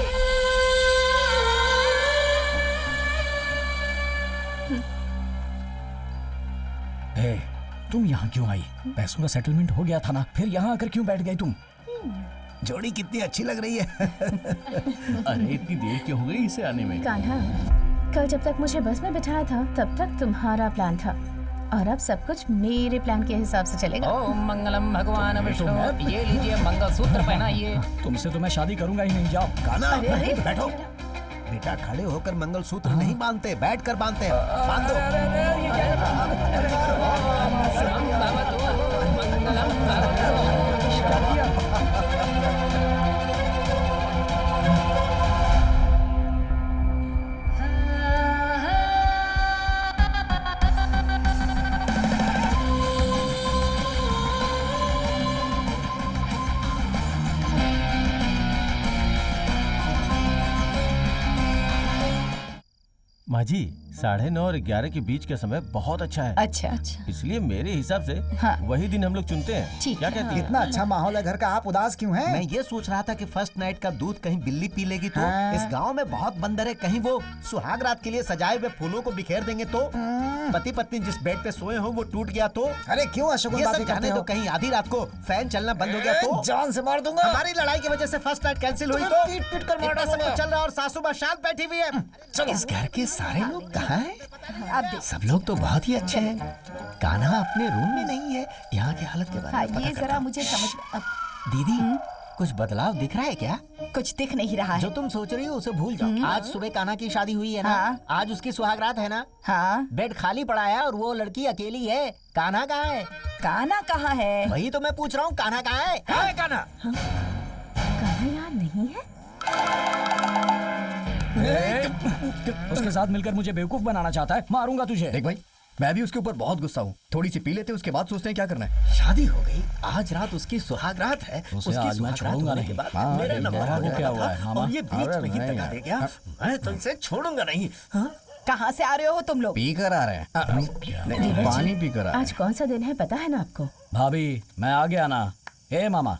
ए, तुम यहाँ क्यों आई? पैसों का सेटलमेंट हो गया था ना, फिर यहाँ आकर क्यों बैठ गई तुम? जोड़ी कितनी अच्छी लग रही है। अरे इतनी देर क्यों हो गई इसे आने में? कान्हा, कल जब तक मुझे बस में बिठाया था तब तक तुम्हारा प्लान था, और अब सब कुछ मेरे प्लान के हिसाब से चलेगा। ओम मंगलम भगवान विष्णु, ये लीजिए मंगलसूत्र पहनाइए। तुमसे तो मैं शादी करूंगा ही नहीं, जाओ। कान्हा, अरे, बैठो। बेटा खड़े होकर मंगलसूत्र नहीं बांधते, बैठ कर बांधते हैं। बांध दो। मंगलम भगवान। माँ जी, 9:30 और 11 के बीच का समय बहुत अच्छा है। अच्छा अच्छा, इसलिए मेरे हिसाब से हाँ। वही दिन हम लोग चुनते हैं। ठीक क्या है। कहती हैं? इतना अच्छा माहौल है घर का, आप उदास क्यों हैं? मैं ये सोच रहा था कि फर्स्ट नाइट का दूध कहीं बिल्ली पी लेगी तो। हाँ। इस गांव में बहुत बंदर है, कहीं वो सुहाग रात के लिए सजाए हुए फूलों को बिखेर देंगे तो। पति पत्नी जिस बेड पे सोए हो वो टूट गया तो। अरे क्यों अशोक ये बातें सब करते जाने हो? तो कहीं आधी रात को फैन चलना बंद हो गया तो। जान से मार दूंगा। हमारी लड़ाई की वजह से फर्स्ट नाइट कैंसिल हुई तुम्हें तो। पीट पीट कर मार इतना सब डालूंगा। कुछ चल रहा है और सासू माँ शांत बैठी हुई है। इस घर के सारे लोग कहाँ हैं? आप देख। सब लोग तो बहुत ही अच्छे हैं। कान्हा अपने रूम में नहीं है। यहाँ की हालत के बारे हाँ, में पता ये करता जरा हूँ। मुझे समझ अब दीदी, कुछ बदलाव दिख रहा है क्या? कुछ दिख नहीं रहा जो है। तुम सोच रही हो उसे भूल जाओ। आज सुबह कान्हा की शादी हुई है ना? हाँ। आज उसकी सुहागरात है ना? हाँ, बेड खाली पड़ा है और वो लड़की अकेली है। कान्हा कहाँ है? कान्हा कहाँ है? वही तो मैं पूछ रहा हूँ, कान्हा कहाँ है? कहाँ है कान्हा? कान्हा यहाँ नहीं है? उसके साथ मिलकर मुझे बेवकूफ बनाना चाहता है, मारूंगा तुझे। देख भाई, मैं भी उसके ऊपर बहुत गुस्सा हूँ। थोड़ी सी पी लेते उसके बाद सोचते हैं क्या करना है। शादी हो गई, आज रात उसकी सुहागरात है। उसे उसकी आज मैं सुहागरात छोड़ूंगा होने नहीं। के बाद हाँ, मेरा ठीक नंबर है, आने वो क्या वाला हुआ है, था मामा? और ये बीच अरे में ही नहीं दगा यार। दे गया। मैं तुमसे छोड़ूंगा नहीं। हाँ? कहाँ से आ रहे हो तुम लोग? पी कर आ रहे हैं। नहीं, पानी पी कर आ रहे आज कौन सा दिन है पता है ना आपको? भाभी मैं आ गया ना। ए मामा,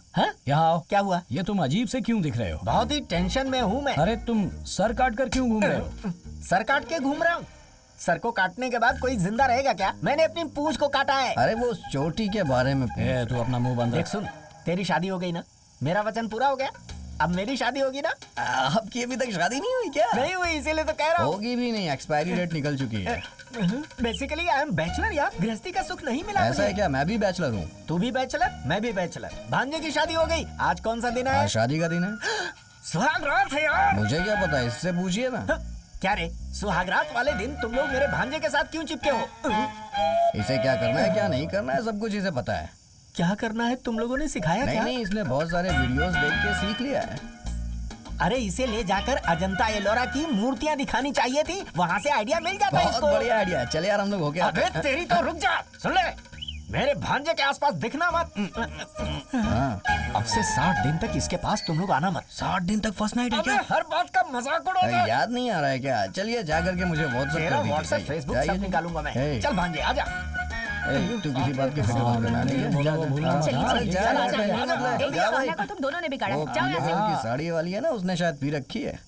यहाँ आओ। क्या हुआ? ये तुम अजीब से क्यों दिख रहे हो? बहुत ही टेंशन में हूँ मैं। अरे तुम सर काट कर क्यों घूम रहे हो? सर काट के घूम रहा हूँ? सर को काटने के बाद कोई जिंदा रहेगा क्या? मैंने अपनी पूंछ को काटा है। अरे वो चोटी के बारे में। तू अपना मुंह बंद देख सुन, तेरी शादी हो गई ना, मेरा वचन पूरा हो गया, अब मेरी शादी होगी ना। आपकी अभी तक शादी नहीं हुई क्या? नहीं हुई, इसीलिए तो कह रहा हूँ। होगी भी नहीं, एक्सपायरी डेट निकल चुकी है। बेसिकली आई एम बैचलर यार, गृहस्थी का सुख नहीं मिला। ऐसा है क्या? मैं भी बैचलर हूँ। तू भी बैचलर, मैं भी बैचलर। भांजे की शादी हो गई। आज कौन सा दिन है? आज शादी का दिन है। सुहागरात है यार। मुझे क्या पता, इससे पूछिए ना। क्या रे, सुहागरात वाले दिन तुम लोग मेरे भांजे के साथ क्यों चिपके हो? इसे क्या करना है क्या नहीं करना है सब कुछ इसे पता है। क्या करना है तुम लोगों ने सिखाया क्या? नहीं, इसने बहुत सारे वीडियोस देख के सीख लिया है। अरे इसे ले जाकर अजंता एलोरा की मूर्तियाँ दिखानी चाहिए थी, वहाँ से आइडिया मिल जाता है बहुत इसको। बढ़िया आइडिया है। चले यार हम लोग हो गया। अबे तेरी तो रुक जा, सुन ले, मेरे भांजे के आसपास दिखना मत। अब से 60 दिन तक इसके पास तुम लोग आना मत। 60 दिन तक फर्स्ट नाइट है क्या? हर बात का मजाक उड़ाओगे। याद नहीं आ रहा है क्या? चलिए जा करके मुझे व्हाट्सएप फेसबुक सब निकालूंगा मैं। चल भांजे आजा। तू किसी बात की फिक्र मत करना। तुम दोनों ने बिगाड़ा। जाओ यहाँ से। की साड़ी वाली है ना, उसने शायद पी रखी है।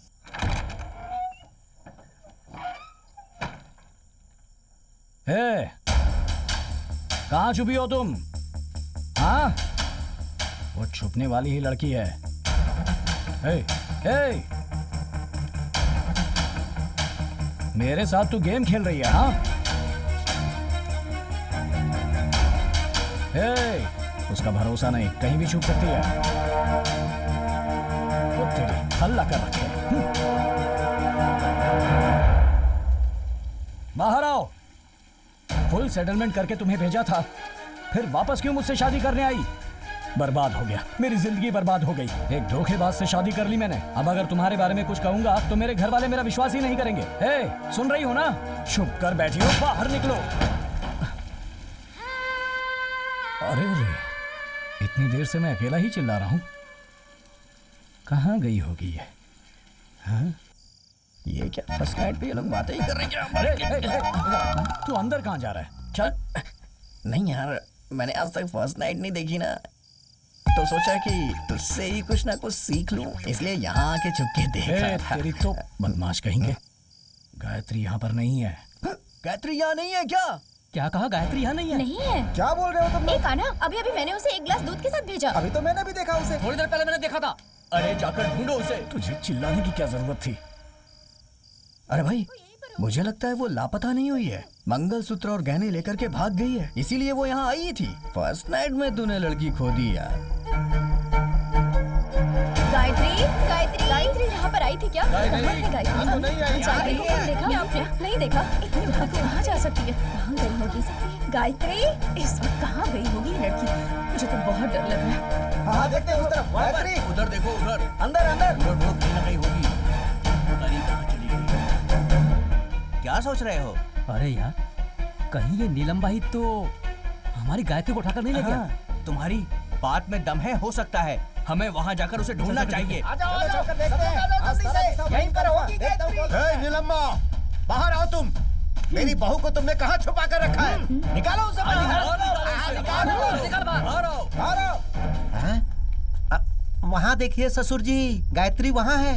कहाँ छुपी हो तुम? हाँ, वो छुपने वाली ही लड़की है। मेरे साथ तू गेम खेल रही है? हाँ, उसका भरोसा नहीं, कहीं भी छुप सकती है। वो तेरी हल्ला कर रखे। बाहर आओ। फुल सेटलमेंट करके तुम्हें भेजा था, फिर वापस क्यों मुझसे शादी करने आई? बर्बाद हो गया, मेरी जिंदगी बर्बाद हो गई। एक धोखेबाज से शादी कर ली मैंने। अब अगर तुम्हारे बारे में कुछ कहूंगा तो मेरे घर वाले मेरा विश्वास ही नहीं करेंगे। सुन रही हो ना? चुप कर बैठी हो, बाहर निकलो। अरे इतनी देर से मैं अकेला ही चिल्ला रहा हूं। कहाँ गई होगी ये? हाँ? ये क्या फर्स्ट नाइट पे ये लोग बातें ही कर रहे हैं? अरे तू अंदर कहाँ जा रहा है? चल। नहीं यार, मैंने आज तक फर्स्ट नाइट नहीं देखी ना, तो सोचा कि तुझसे ही कुछ ना कुछ सीख लूं, इसलिए यहाँ आके चुप के देख रहा था। तेरी तो बदमाश कहेंगे। गायत्री यहाँ पर नहीं है। गायत्री यहाँ नहीं है क्या? क्या कहा? गायत्री यहाँ नहीं है? नहीं है। क्या बोल रहे हो तुम लोग? एक आना, अभी अभी मैंने उसे एक गिलास दूध के साथ भेजा। अभी तो मैंने भी देखा उसे। थोड़ी देर पहले मैंने देखा था। अरे जाकर ढूंढो उसे। तुझे चिल्लाने की क्या जरूरत थी? अरे भाई, मुझे लगता है वो लापता नहीं हुई है। मंगलसूत्र और गहने लेकर के भाग गई है, इसीलिए वो यहाँ आई थी। फर्स्ट नाइट में तूने लड़की खो दी यार। गायत्री यहाँ पर आई थी क्या? गायत्री को देखा क्या आपने? नहीं देखा। इतनी भाग कहाँ जा सकती है? कहाँ गई होगी गायत्री? इस वक्त कहाँ गई होगी लड़की? मुझे तो बहुत डर लग रहा है। हाँ देखते हैं उस तरफ। गायत्री उधर देखो, उधर अंदर अंदर। उधर बहुत कहीं ना कहीं होगी। पता नहीं कहाँ चली गई। क्या सोच रहे हो? अरे यार, कहीं ये नीलम भाई तो हमारी गायत्री को उठाकर नहीं ले गया? तुम्हारी बात में दम है, हो सकता है। हमें वहाँ जाकर उसे ढूंढना चाहिए। यहीं पर होगी गायत्री। नीलम्मा, बाहर आओ तुम। मेरी बहू को तुमने कहाँ छुपा कर रखा है? निकालो उसे बाहर। वहाँ देखिए ससुर जी, गायत्री वहाँ है।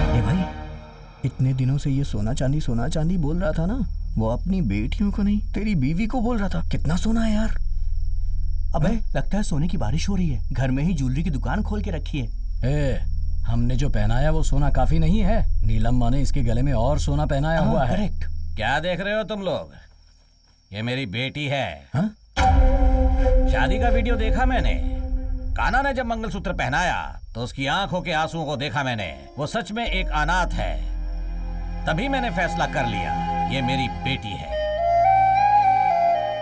ए भाई, इतने दिनों से ये सोना चांदी बोल रहा था ना, वो अपनी बेटियों को नहीं, तेरी बीवी को बोल रहा था। कितना सोना है यार। अबे लगता है सोने की बारिश हो रही है। घर में ही ज्वेलरी की दुकान खोल के रखी है। हमने जो पहनाया वो सोना काफी नहीं है। नीलम्मा ने इसके गले में और सोना पहनाया हुआ है। करेक्ट। क्या देख रहे हो तुम लोग? ये मेरी बेटी है। हाँ? शादी का वीडियो देखा मैंने। कान्हा ने जब मंगलसूत्र पहनाया तो उसकी आंखों के आंसुओं को देखा मैंने। वो सच में एक अनाथ है। तभी मैंने फैसला कर लिया, ये मेरी बेटी है।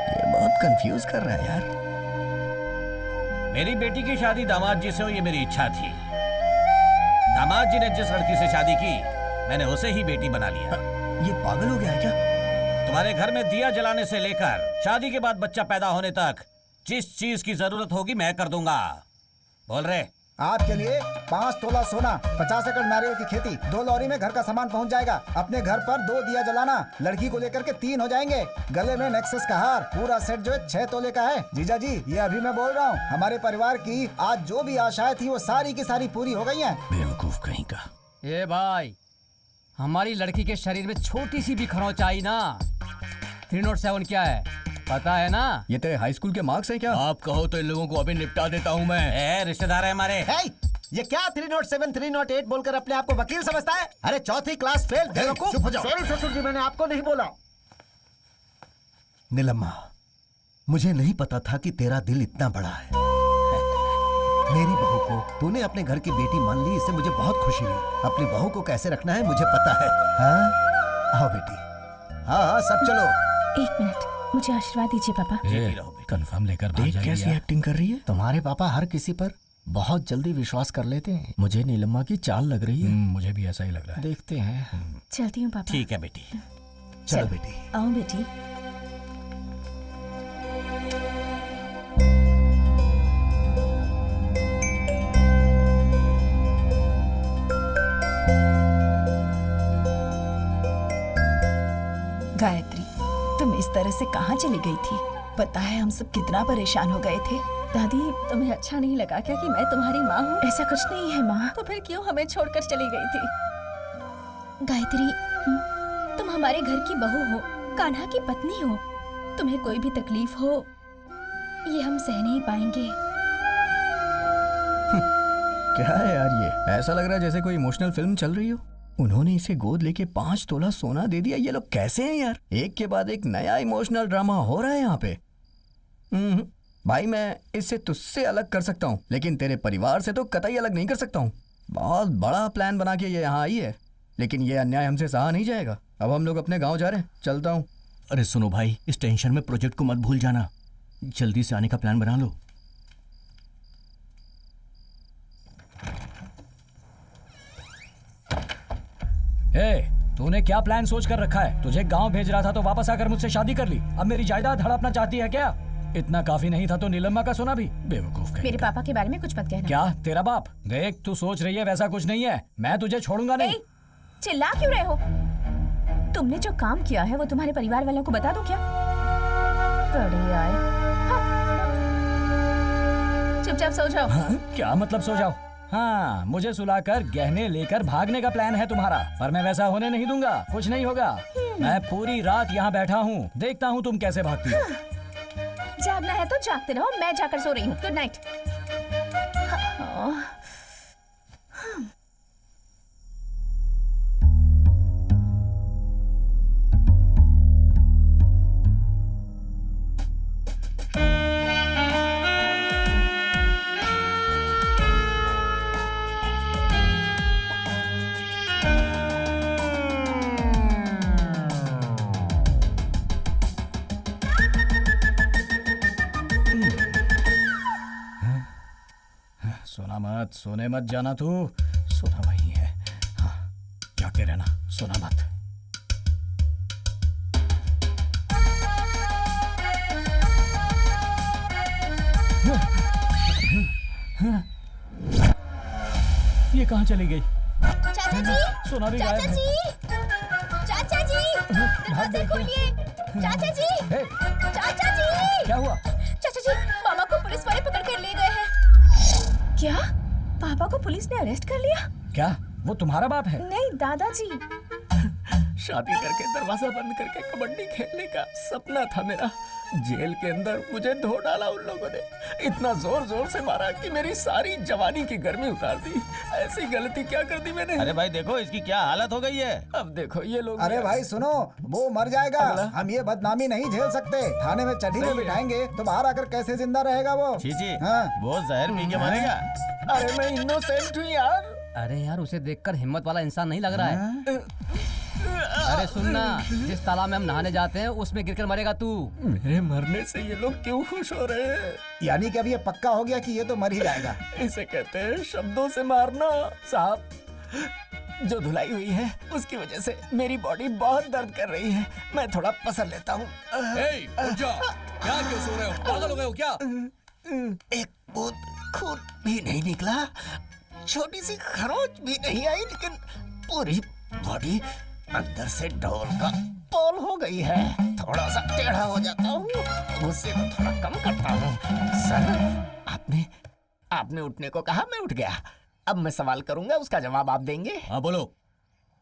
ये बहुत कंफ्यूज कर रहा है यार। मेरी बेटी की शादी दामाद जी से हो, ये मेरी इच्छा थी। दामाद जी ने जिस लड़की से शादी की, मैंने उसे ही बेटी बना लिया। ये पागल हो गया है क्या? तुम्हारे घर में दिया जलाने से लेकर शादी के बाद बच्चा पैदा होने तक जिस चीज की जरूरत होगी मैं कर दूंगा। बोल रहे। आपके लिए 5 तोला सोना, 50 एकड़ नारियल की खेती, 2 लॉरी में घर का सामान पहुंच जाएगा। अपने घर पर 2 दिया जलाना, लड़की को लेकर के 3 हो जाएंगे। गले में नेक्सस का हार, पूरा सेट जो है 6 तोले का है। जीजा जी, ये अभी मैं बोल रहा हूँ, हमारे परिवार की आज जो भी आशाएं थी वो सारी की सारी पूरी हो गई हैं। बेवकूफ कहीं का। ए भाई, हमारी लड़की के शरीर में छोटी सी भी खरोंच आई ना, 307 क्या है पता है ना? ये तेरे हाई स्कूल के मार्क्स हैं क्या? आप कहो तो इन लोगों को अभी निपटा देता हूँ मैं। रिश्तेदार है हमारे। ये क्या 307 308 बोलकर अपने आप को वकील समझता है? अरे 4th क्लास फेल। चुप हो जाओ। सॉरी ससुर जी, मैंने आपको नहीं बोला। नीलम्मा, मुझे नहीं पता था कि तेरा दिल इतना बड़ा है। मेरी बहू को तूने अपने घर की बेटी मान ली, इससे मुझे बहुत खुशी हुई। अपनी बहू को कैसे रखना है मुझे पता है। हाँ आओ बेटी, हाँ सब चलो। 1 मिनट, मुझे आशीर्वाद दीजिए पापा। कंफर्म लेकर देख कैसी एक्टिंग कर रही है। तुम्हारे पापा हर किसी पर बहुत जल्दी विश्वास कर लेते हैं। मुझे नीलम्मा की चाल लग रही है। मुझे भी ऐसा ही लग रहा है। देखते हैं। चलती हूँ पापा। ठीक है बेटी। चलो बेटी। आओ बेटी। गायत्री, तुम इस तरह से कहाँ चली गई थी? पता है हम सब कितना परेशान हो गए थे। दादी, तुम्हें अच्छा नहीं लगा क्या कि मैं तुम्हारी माँ हूँ? ऐसा कुछ नहीं है माँ। तो फिर क्यों हमें छोड़कर चली गई थी? गायत्री, तुम हमारे घर की बहू हो, कान्हा की पत्नी हो। तुम्हें कोई भी तकलीफ हो ये हम सह नहीं पाएंगे। क्या है यार ये? ऐसा लग रहा है जैसे कोई इमोशनल फिल्म चल रही हो। उन्होंने इसे गोद लेके 5 तोला सोना दे दिया। ये लोग कैसे हैं यार? एक के बाद एक नया इमोशनल ड्रामा हो रहा है यहाँ पे। भाई, मैं इससे तुझसे अलग कर सकता हूँ, लेकिन तेरे परिवार से तो कतई अलग नहीं कर सकता हूँ। बहुत बड़ा प्लान बना के ये यहाँ आई है, लेकिन ये अन्याय हमसे सहा नहीं जाएगा। अब हम लोग अपने गाँव जा रहे हैं, चलता हूँ। अरे सुनो भाई, इस टेंशन में प्रोजेक्ट को मत भूल जाना। जल्दी से आने का प्लान बना लो। तूने क्या प्लान सोच कर रखा है? तुझे गांव भेज रहा था तो वापस आकर मुझसे शादी कर ली। अब मेरी जायदाद हड़पना चाहती है क्या? इतना काफी नहीं था तो नीलम्मा का सोना भी? बेवकूफ कहीं। मेरे पापा के बारे में कुछ मत कहना। क्या तेरा बाप? देख, तू सोच रही है वैसा कुछ नहीं है। मैं तुझे छोड़ूंगा नहीं। चिल्ला क्यों रहे हो? तुमने जो काम किया है वो तुम्हारे परिवार वालों को बता दो क्या? बड़े आए। चुपचाप सो जाओ। क्या मतलब सो जाओ? हाँ, मुझे सुलाकर गहने लेकर भागने का प्लान है तुम्हारा, पर मैं वैसा होने नहीं दूंगा। कुछ नहीं होगा। मैं पूरी रात यहाँ बैठा हूँ, देखता हूँ तुम कैसे भागती हो। जागना है तो जागते रहो, मैं जाकर सो रही हूँ। Good night. सोने मत जाना तू। सोना वही है। हाँ, जागते रहना, सोना मत। ये कहाँ चली गई? चाचा जी, सोना भी गायब है। चाचा जी, दरवाजे खोलिए। चाचा जी, चाचा जी। क्या हुआ? चाचा जी, मामा को पुलिस वाले पकड़ कर ले गए हैं। क्या? पापा को पुलिस ने अरेस्ट कर लिया? क्या वो तुम्हारा बाप है? नहीं दादाजी। शादी करके दरवाजा बंद करके कबड्डी खेलने का सपना था मेरा। जेल के अंदर मुझे धो डाला उन लोगों ने। इतना जोर जोर से मारा कि मेरी सारी जवानी की गर्मी उतार दी। ऐसी गलती क्या कर दी मैंने? अरे भाई देखो इसकी क्या हालत हो गई है। अब देखो ये लोग। अरे भाई सुनो, वो मर जाएगा। हम ये बदनामी नहीं झेल सकते। थाने में चढ़ी में बिठाएंगे तो बाहर आकर कैसे जिंदा रहेगा वो? चीची, हाँ। वो जहर पी के मरेगा। अरे मैं इनोसेंट हूँ यार। अरे यार, उसे देखकर हिम्मत वाला इंसान नहीं लग रहा है। अरे सुनना, जिस तालाब में हम नहाने जाते हैं उसमें गिरकर मरेगा तू। मेरे मरने से ये लोग क्यों खुश हो रहे हैं? यानी कि अब ये पक्का हो गया कि ये तो मर ही जाएगा। इसे कहते हैं शब्दों से मारना। साहब, जो धुलाई हुई है उसकी वजह से मेरी बॉडी बहुत दर्द कर रही है। मैं थोड़ा पसर लेता हूँ। क्या क्यों सो रहे हो? पागल हो गए हो क्या? एक भूत खून भी नहीं निकला, छोटी सी खरोच भी नहीं आई, लेकिन पूरी बॉडी अंदर से ढोल का पोल हो गई है। थोड़ा सा टेढ़ा हो जाता हूँ, गुस्से को थोड़ा कम करता हूँ। सर, आपने उठने को कहा, मैं उठ गया। अब मैं सवाल करूंगा, उसका जवाब आप देंगे। हाँ बोलो।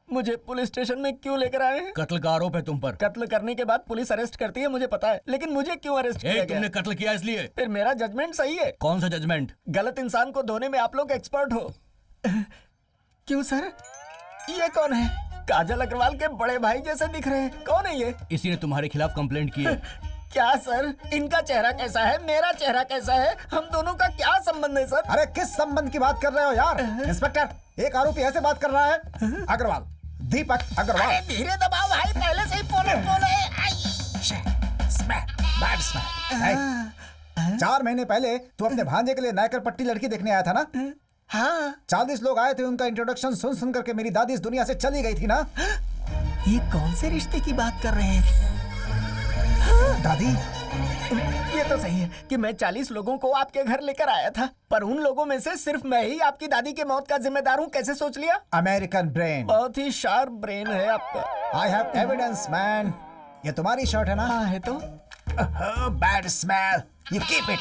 मुझे पुलिस स्टेशन में क्यों लेकर आए हैं? कत्ल का आरोप है तुम पर। कत्ल करने के बाद पुलिस अरेस्ट करती है, मुझे पता है, लेकिन मुझे क्यों अरेस्ट किया गया? तुमने कत्ल किया इसलिए। फिर मेरा जजमेंट सही है। कौन सा जजमेंट? गलत इंसान को धोने में आप लोग एक्सपर्ट हो। क्यों सर? ये कौन है? काजल अग्रवाल के बड़े भाई जैसे दिख रहे हैं। कौन है ये? इसी ने तुम्हारे खिलाफ कंप्लेंट की है। क्या सर? इनका चेहरा कैसा है, मेरा चेहरा कैसा है? हम दोनों का क्या संबंध है सर? अरे किस संबंध की बात कर रहे हो यार? इंस्पेक्टर, एक आरोपी ऐसे बात कर रहा है। अग्रवाल, दीपक अग्रवाल। अरे धीरे दबाओ भाई, पहले से ही पोले। 4 महीने पहले तू अपने भांजे के लिए नायकर पट्टी लड़की देखने आया था ना? हाँ। 40 लोग आए थे, उनका इंट्रोडक्शन सुन सुन करके मेरी दादी इस दुनिया से चली गई थी ना? ये कौन से रिश्ते की बात कर रहे हैं? दादी, ये तो सही है कि मैं 40 लोगों को आपके घर लेकर आया था, पर उन लोगों में से सिर्फ मैं ही आपकी दादी के मौत का जिम्मेदार हूँ। कैसे सोच लिया? American brain. बहुत ही शार्प ब्रेन है आपका। I have evidence man. ये तुम्हारी शर्ट है ना? हाँ है तो। Bad smell, you keep it.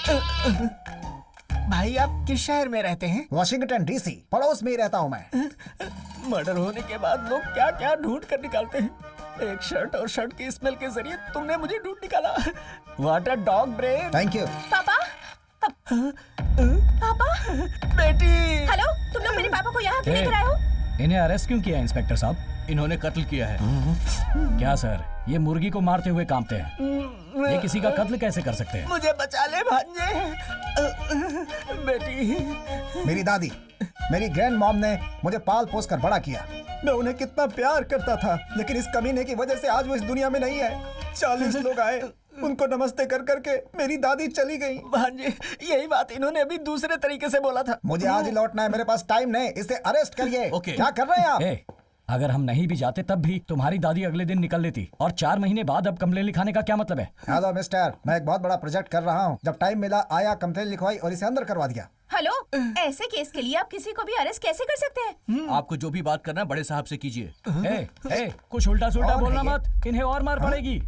भाई आप किस शहर में रहते हैं? वॉशिंगटन डीसी, पड़ोस में ही रहता हूँ मैं। मर्डर होने के बाद लोग क्या क्या ढूंढ कर निकालते हैं। एक शर्ट और शर्ट की स्मेल के जरिए तुमने मुझे ढूंढ निकाला। What a dog brain। Thank you. पापा, पापा, बेटी। हेलो, तुम लोग मेरे पापा को यहाँ क्यों लेकर आए हो? इन्हें अरेस्ट क्यों किया इंस्पेक्टर साहब? इन्होंने कत्ल किया है। क्या सर, ये मुर्गी को मारते हुए कांपते हैं। ये किसी का कत्ल कैसे कर सकते हैं? मुझे बचा ले भांजे। बेटी। मेरी दादी, मेरी ग्रैंड मॉम ने मुझे पाल पोस कर बड़ा किया। मैं उन्हें कितना प्यार करता था, लेकिन इस कमीने की वजह से आज वो इस दुनिया में नहीं है। 40 लोग आए, उनको नमस्ते कर करके मेरी दादी चली गई। भांजे, यही बात इन्होंने अभी दूसरे तरीके से बोला था। मुझे आज ही लौटना है, मेरे पास टाइम नहीं। इसे अरेस्ट करिए। क्या कर रहे हैं आप? अगर हम नहीं भी जाते तब भी तुम्हारी दादी अगले दिन निकल लेती, और 4 महीने बाद अब कंप्लेन लिखाने का क्या मतलब है? हेलो मिस्टर, मैं एक बहुत बड़ा प्रोजेक्ट कर रहा हूँ। जब टाइम मिला आया, कंप्लेन लिखवाई और इसे अंदर करवा दिया। हेलो, ऐसे केस के लिए आप किसी को भी अरेस्ट कैसे कर सकते हैं? आपको जो भी बात करना है बड़े साहब से कीजिए। कुछ उल्टा सुल्टा बोलना मत, इन्हें और मार पड़ेगी।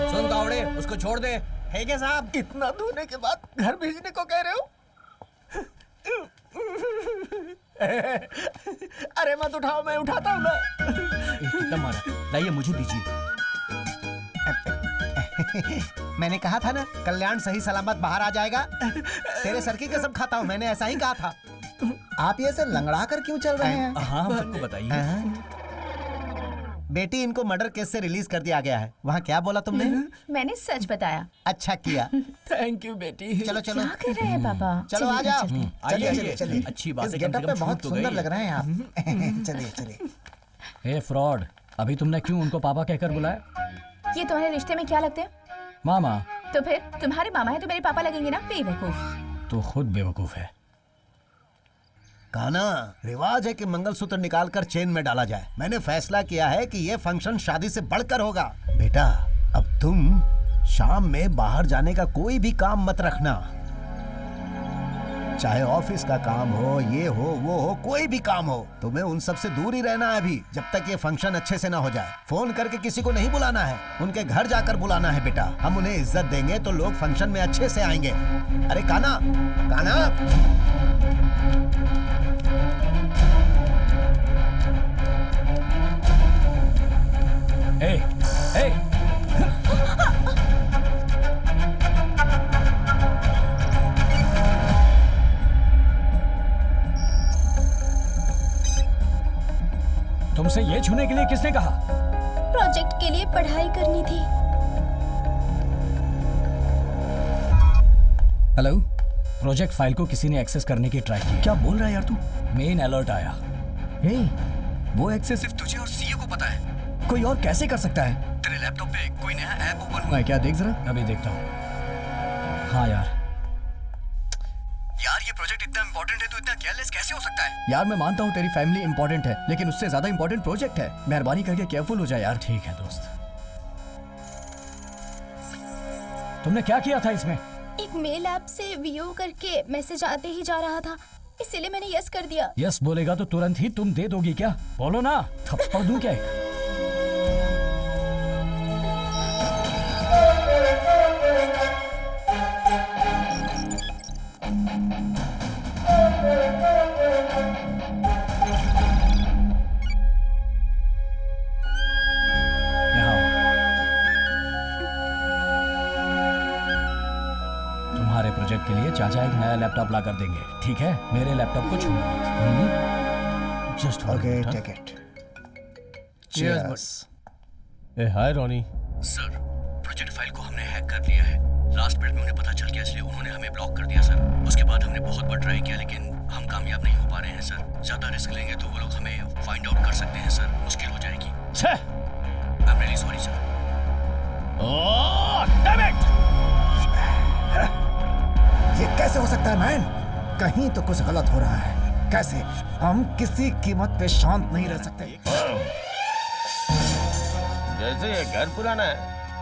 सुन कावड़े, उसको छोड़ दे। है क्या साहब? इतना धोने के बाद घर भेजने को कह रहे हो? अरे मत उठाओ, मैं उठाता हूँ ना। कितना मारा? लाइए मुझे दीजिए। मैंने कहा था ना, कल्याण सही सलामत बाहर आ जाएगा। तेरे सर की कसम खाता हूँ, मैंने ऐसा ही कहा था। आप ये ऐसे लंगड़ा कर क्यों चल रहे हैं? हाँ, सबको बताइए। बेटी, इनको मर्डर केस से रिलीज कर दिया गया है। वहाँ क्या बोला तुमने? मैंने सच बताया। अच्छा किया। थैंक यू बेटी। चलो चलो। क्या कर रहे हैं पापा? चलो आ जाओ। चलिए चलिए। अच्छी बात इस है, गेटअप पे बहुत सुंदर लग रहे हैं आप। चलिए चलिए। फ्रॉड, अभी तुमने क्यों उनको पापा कहकर बुलाया? ये तुम्हारे रिश्ते में क्या लगते हैं? मामा। तो फिर तुम्हारे मामा है तो मेरे पापा लगेंगे ना? बेवकूफ। तो खुद बेवकूफ है। काना, रिवाज है कि मंगलसूत्र निकालकर चेन में डाला जाए। मैंने फैसला किया है कि ये फंक्शन शादी से बढ़कर होगा। बेटा, अब तुम शाम में बाहर जाने का कोई भी काम मत रखना। चाहे ऑफिस का काम हो, ये हो, वो हो, कोई भी काम हो, तुम्हें उन सब से दूर ही रहना है अभी, जब तक ये फंक्शन अच्छे से ना हो जाए। फोन करके किसी को नहीं बुलाना है, उनके घर जाकर बुलाना है बेटा। हम उन्हें इज्जत देंगे तो लोग फंक्शन में अच्छे से आएंगे। अरे काना, काना। तुमसे ये छूने के लिए किसने कहा? प्रोजेक्ट के लिए पढ़ाई करनी थी। हेलो, प्रोजेक्ट फाइल को किसी ने एक्सेस करने की ट्राई की। क्या बोल रहा है यार तू? मेन अलर्ट आया। वो एक्सेस सिर्फ तुझे और सीए को पता है, कोई और कैसे कर सकता है? तेरे लैपटॉप पे कोई नया ऐप ओपन हुआ है क्या? देख जरा। अभी देखता हूँ। हाँ यार, ये प्रोजेक्ट इतना इम्पोर्टेंट है तो इतना केयरलेस कैसे हो सकता है? यार मैं मानता हूँ तेरी फैमिली इम्पोर्टेंट है, लेकिन उससे ज्यादा इम्पोर्टेंट प्रोजेक्ट है। मेहरबानी करके केयरफुल हो जाए यार। ठीक है दोस्त। तुमने क्या किया था इसमें? एक मेल ऐप से व्यू करके मैसेज आते ही जा रहा था, इसलिए मैंने यस कर दिया। यस बोलेगा तो तुरंत ही तुम दे दोगी क्या? बोलो ना, थप्पड़ दूं क्या? तुम्हारे प्रोजेक्ट के लिए चाचा एक नया लैपटॉप ला कर देंगे, ठीक है? मेरे लैपटॉप को छूना। Just okay, take it. Cheers. Eh hi Ronnie. Sir, project file को हमने हैक कर लिया है। लास्ट मिनट में उन्हें पता चल गया, इसलिए उन्होंने हमें ब्लॉक कर दिया सर। उसके बाद हमने बहुत बार ट्राई किया, लेकिन हम कामयाब नहीं हो पा रहे हैं सर। ज्यादा रिस्क लेंगे तो वो लोग हमें फाइंड आउट कर सकते हैं सर, मुश्किल हो जाएगी। I am really sorry sir. Oh damn it! ये कैसे हो सकता है मैन? कहीं तो कुछ गलत हो रहा है। कैसे? हम किसी कीमत पे शांत नहीं रह सकते। जैसे ये घर पुराना है,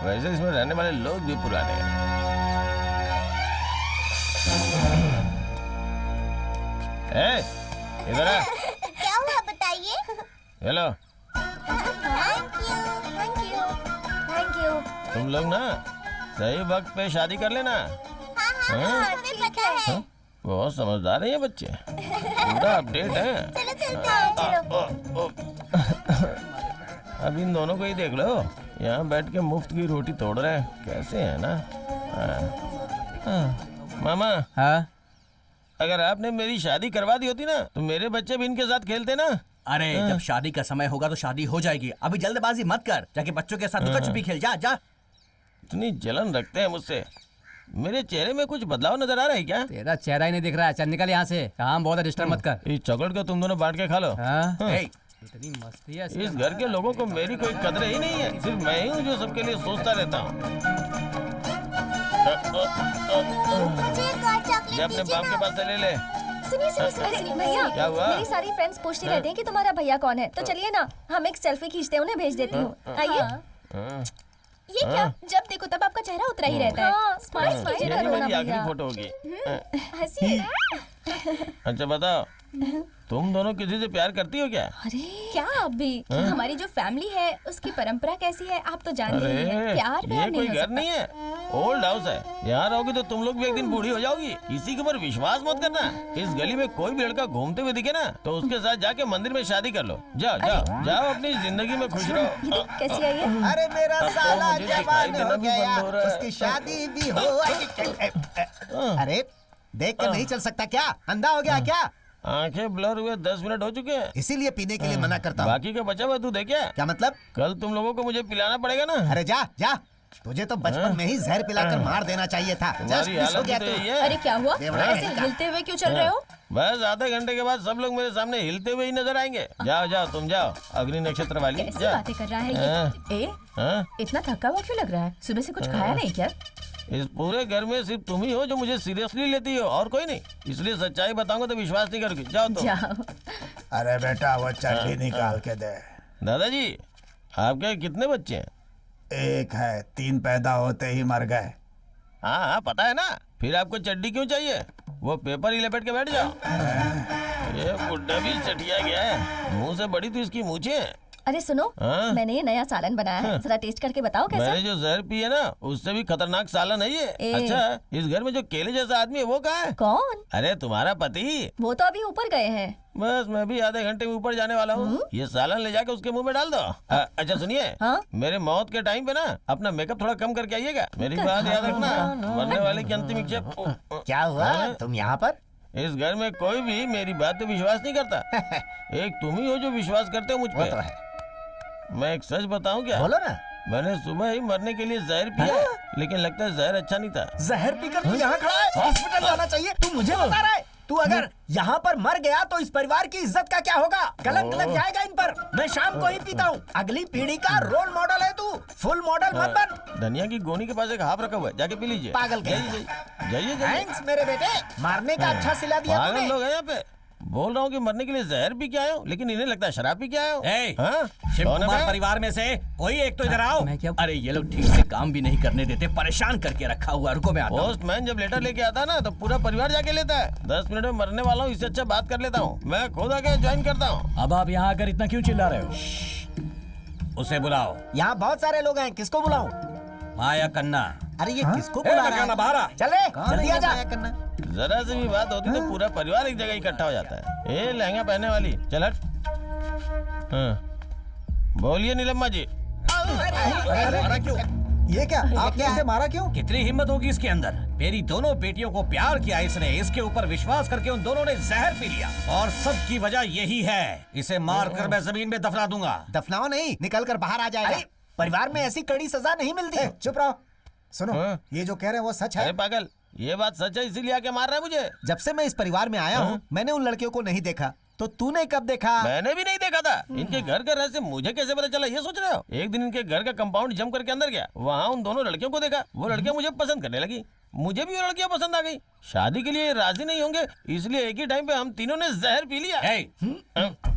वैसे इसमें रहने वाले लोग भी पुराने हैं। इधर आ। क्या हुआ बताइए? हेलो। Thank you. तुम लोग ना सही वक्त पे शादी कर लेना। हाँ, हमें पता है। बहुत समझदार है ये बच्चे, पूरा अपडेट है। चलो। अब इन दोनों को ही देख लो, यहाँ बैठ के मुफ्त की रोटी तोड़ रहे हैं। कैसे है ना? मामा। हाँ? अगर आपने मेरी शादी करवा दी होती ना, तो मेरे बच्चे भी इनके साथ खेलते ना। अरे जब शादी का समय होगा तो शादी हो जाएगी, अभी जल्दबाजी मत कर। जाके बच्चों के साथ लुका छुपी खेल। जा जा। इतनी जलन रखते हैं मुझसे। मेरे चेहरे में कुछ बदलाव नजर आ रहा है क्या? तेरा चेहरा ही नहीं दिख रहा है। चल निकल यहाँ से, काम बहुत है, डिस्टर्ब मत कर। इस चॉकलेट को तुम दोनों बांट के खा लो। इतनी मस्ती है इस घर के लोगों को मेरी कोई कदर ही नहीं है। सिर्फ मैं ही हूँ जो सबके लिए सोचता रहता हूँ। अपने बाप के पास से ले ले। सुनिए भैया, क्या हुआ? मेरी सारी फ्रेंड्स पूछती रहती हैं कि तुम्हारा भैया कौन है, तो चलिए ना हम एक सेल्फी खींचते हैं, उन्हें भेज देती हूँ। आइए। ये क्या? जब देखो तब आपका चेहरा उतरा ही रहता है। स्माइल यही मेरी आखिरी फोटो होगी। हंसिए। अच्छा बताओ, तुम दोनों किसी से प्यार करती हो क्या? अरे क्या आप भी? हमारी जो फैमिली है उसकी परंपरा कैसी है आप तो जान रही हैं। प्यार ये कोई घर नहीं है, ओल्ड हाउस है। यहाँ रहोगी तो तुम लोग भी एक दिन बूढ़ी हो जाओगी। किसी के ऊपर विश्वास मत करना। इस गली में कोई भी लड़का घूमते हुए दिखे ना, तो उसके साथ जाके मंदिर में शादी कर लो। जाओ जाओ जाओ, अपनी जिंदगी में खुश रहो। कैसी आई है? अरे मेरा साला जवान हो गया, उसकी शादी भी हो। अरे देख कर नहीं चल सकता क्या? अंधा हो गया क्या? आंखें ब्लर हुए 10 मिनट हो चुके हैं, इसीलिए पीने के लिए मना करता हूँ। बाकी का बचा हुआ दूध है क्या? क्या मतलब? कल तुम लोगों को मुझे पिलाना पड़ेगा ना। अरे जा जा, तुझे तो बचपन में ही जहर पिलाकर मार देना चाहिए था। तुम्हारी हालत तो यही है। अरे क्या हुआ? ऐसे हिलते हुए क्यों चल रहे हो? बस आधे घंटे के बाद सब लोग मेरे सामने हिलते हुए ही नजर आएंगे। जाओ जाओ तुम जाओ, अग्नि नक्षत्र वाली। कैसी बातें कर रहा है ये? इतना थका हुआ क्यों लग रहा है? सुबह से कुछ खाया नहीं क्या? इस पूरे घर में सिर्फ तुम ही हो जो मुझे सीरियसली लेती हो, और कोई नहीं। इसलिए सच्चाई बताऊंगा तो विश्वास नहीं करोगी। जाओ तो। अरे बेटा वो चड्डी निकाल के दे। दादाजी आपके कितने बच्चे हैं? एक है, 3 पैदा होते ही मर गए। हाँ हाँ पता है ना। फिर आपको चड्डी क्यों चाहिए? वो पेपर ही लपेट के बैठ जाओ। ये बुड्ढा भी चटिया गया है, मुंह से बड़ी तो इसकी मूंछें हैं। अरे सुनो, मैंने ये नया सालन बनाया है, जरा टेस्ट करके बताओ कैसा? मैंने जो जहर पी है ना, उससे भी खतरनाक सालन है ये। अच्छा, इस घर में जो केले जैसा आदमी है वो कहाँ है? कौन? अरे तुम्हारा पति। वो तो अभी ऊपर गए हैं। बस मैं भी आधे घंटे में ऊपर जाने वाला हूँ। ये सालन ले जाके उसके मुंह में डाल दो। अच्छा सुनिए, मेरे मौत के टाइम पे ना अपना मेकअप थोड़ा कम करके आइएगा। मेरी बात याद रखना, मरने वाले की अंतिम इच्छा। क्या हुआ? तुम यहाँ पर? इस घर में कोई भी मेरी बात पे विश्वास नहीं करता। एक तुम ही हो जो विश्वास करते हो मुझ पे। तो है। मैं एक सच बताऊं क्या? बोलो ना। मैंने सुबह ही मरने के लिए जहर पिया, लेकिन लगता है जहर अच्छा नहीं था। जहर पीकर तू यहाँ खड़ा है? हॉस्पिटल जाना चाहिए। तू मुझे बता रहा है? तू अगर यहाँ पर मर गया तो इस परिवार की इज्जत का क्या होगा? कलंक लग जाएगा इन पर। मैं शाम को ही पीता हूँ। अगली पीढ़ी का रोल मॉडल है तू, फुल मॉडल मत बन। धनिया की गोनी के पास एक हाफ रखा हुआ है, जाके पी लीजिए। पागल जाइए। थैंक्स मेरे बेटे, मारने का अच्छा सिला दिया पागल तूने। लोग हैं यहाँ पे। बोल रहा हूँ कि मरने के लिए जहर पी के आए हो, लेकिन इन्हें लगता है शराब पी के आए हो। शिव कुमार परिवार में से कोई एक तो इधर आओ। अरे ये लोग ठीक से काम भी नहीं करने देते, परेशान करके रखा हुआ। रुको मैं आता हूँ। पोस्टमैन जब लेटर लेके आता है ना तो पूरा परिवार जाके लेता है। 10 मिनट में मरने वाला हूँ, इससे अच्छा बात कर लेता हूँ। मैं खुद आके ज्वाइन करता हूँ। अब आप यहाँ आकर इतना क्यों चिल्ला रहे हो? उसे बुलाओ। यहाँ बहुत सारे लोग हैं, किसको बुलाऊं? माया कन्ना। अरे ये किसको बुला रहा है? बाहर आ। चले जल्दी आ जा। जरा सी भी बात होती तो पूरा परिवार एक जगह इकट्ठा हो जाता है। ए लहंगा पहनने वाली, चल हट। बोलिए नीलम्मा जी। ये क्या? आपने इसे मारा क्यों? कितनी हिम्मत होगी इसके अंदर? मेरी दोनों बेटियों को प्यार किया इसने, इसके ऊपर विश्वास करके उन दोनों ने जहर पी लिया और सब की वजह यही है। इसे मारकर मैं जमीन में दफना दूंगा। दफनाओ नहीं, निकल कर बाहर आ जाएगा। परिवार में ऐसी कड़ी सजा नहीं मिलती। चुप रहो। सुनो, ये जो कह रहे हैं वो सच है? अरे पागल, ये बात सच है, इसीलिए आके मार रहा है मुझे। जब से मैं इस परिवार में आया हूँ मैंने उन लड़कियों को नहीं देखा, तो तूने कब देखा? मैंने भी नहीं देखा था। इनके घर का रहस्य मुझे कैसे पता चला, ये सोच रहे हो? एक दिन इनके घर का कंपाउंड जम करके अंदर गया, वहाँ उन दोनों लड़कियों को देखा। वो लड़कियां मुझे पसंद करने लगी, मुझे भी वो लड़कियां पसंद आ गई। शादी के लिए राजी नहीं होंगे, इसलिए एक ही टाइम पे हम तीनों ने जहर पी लिया।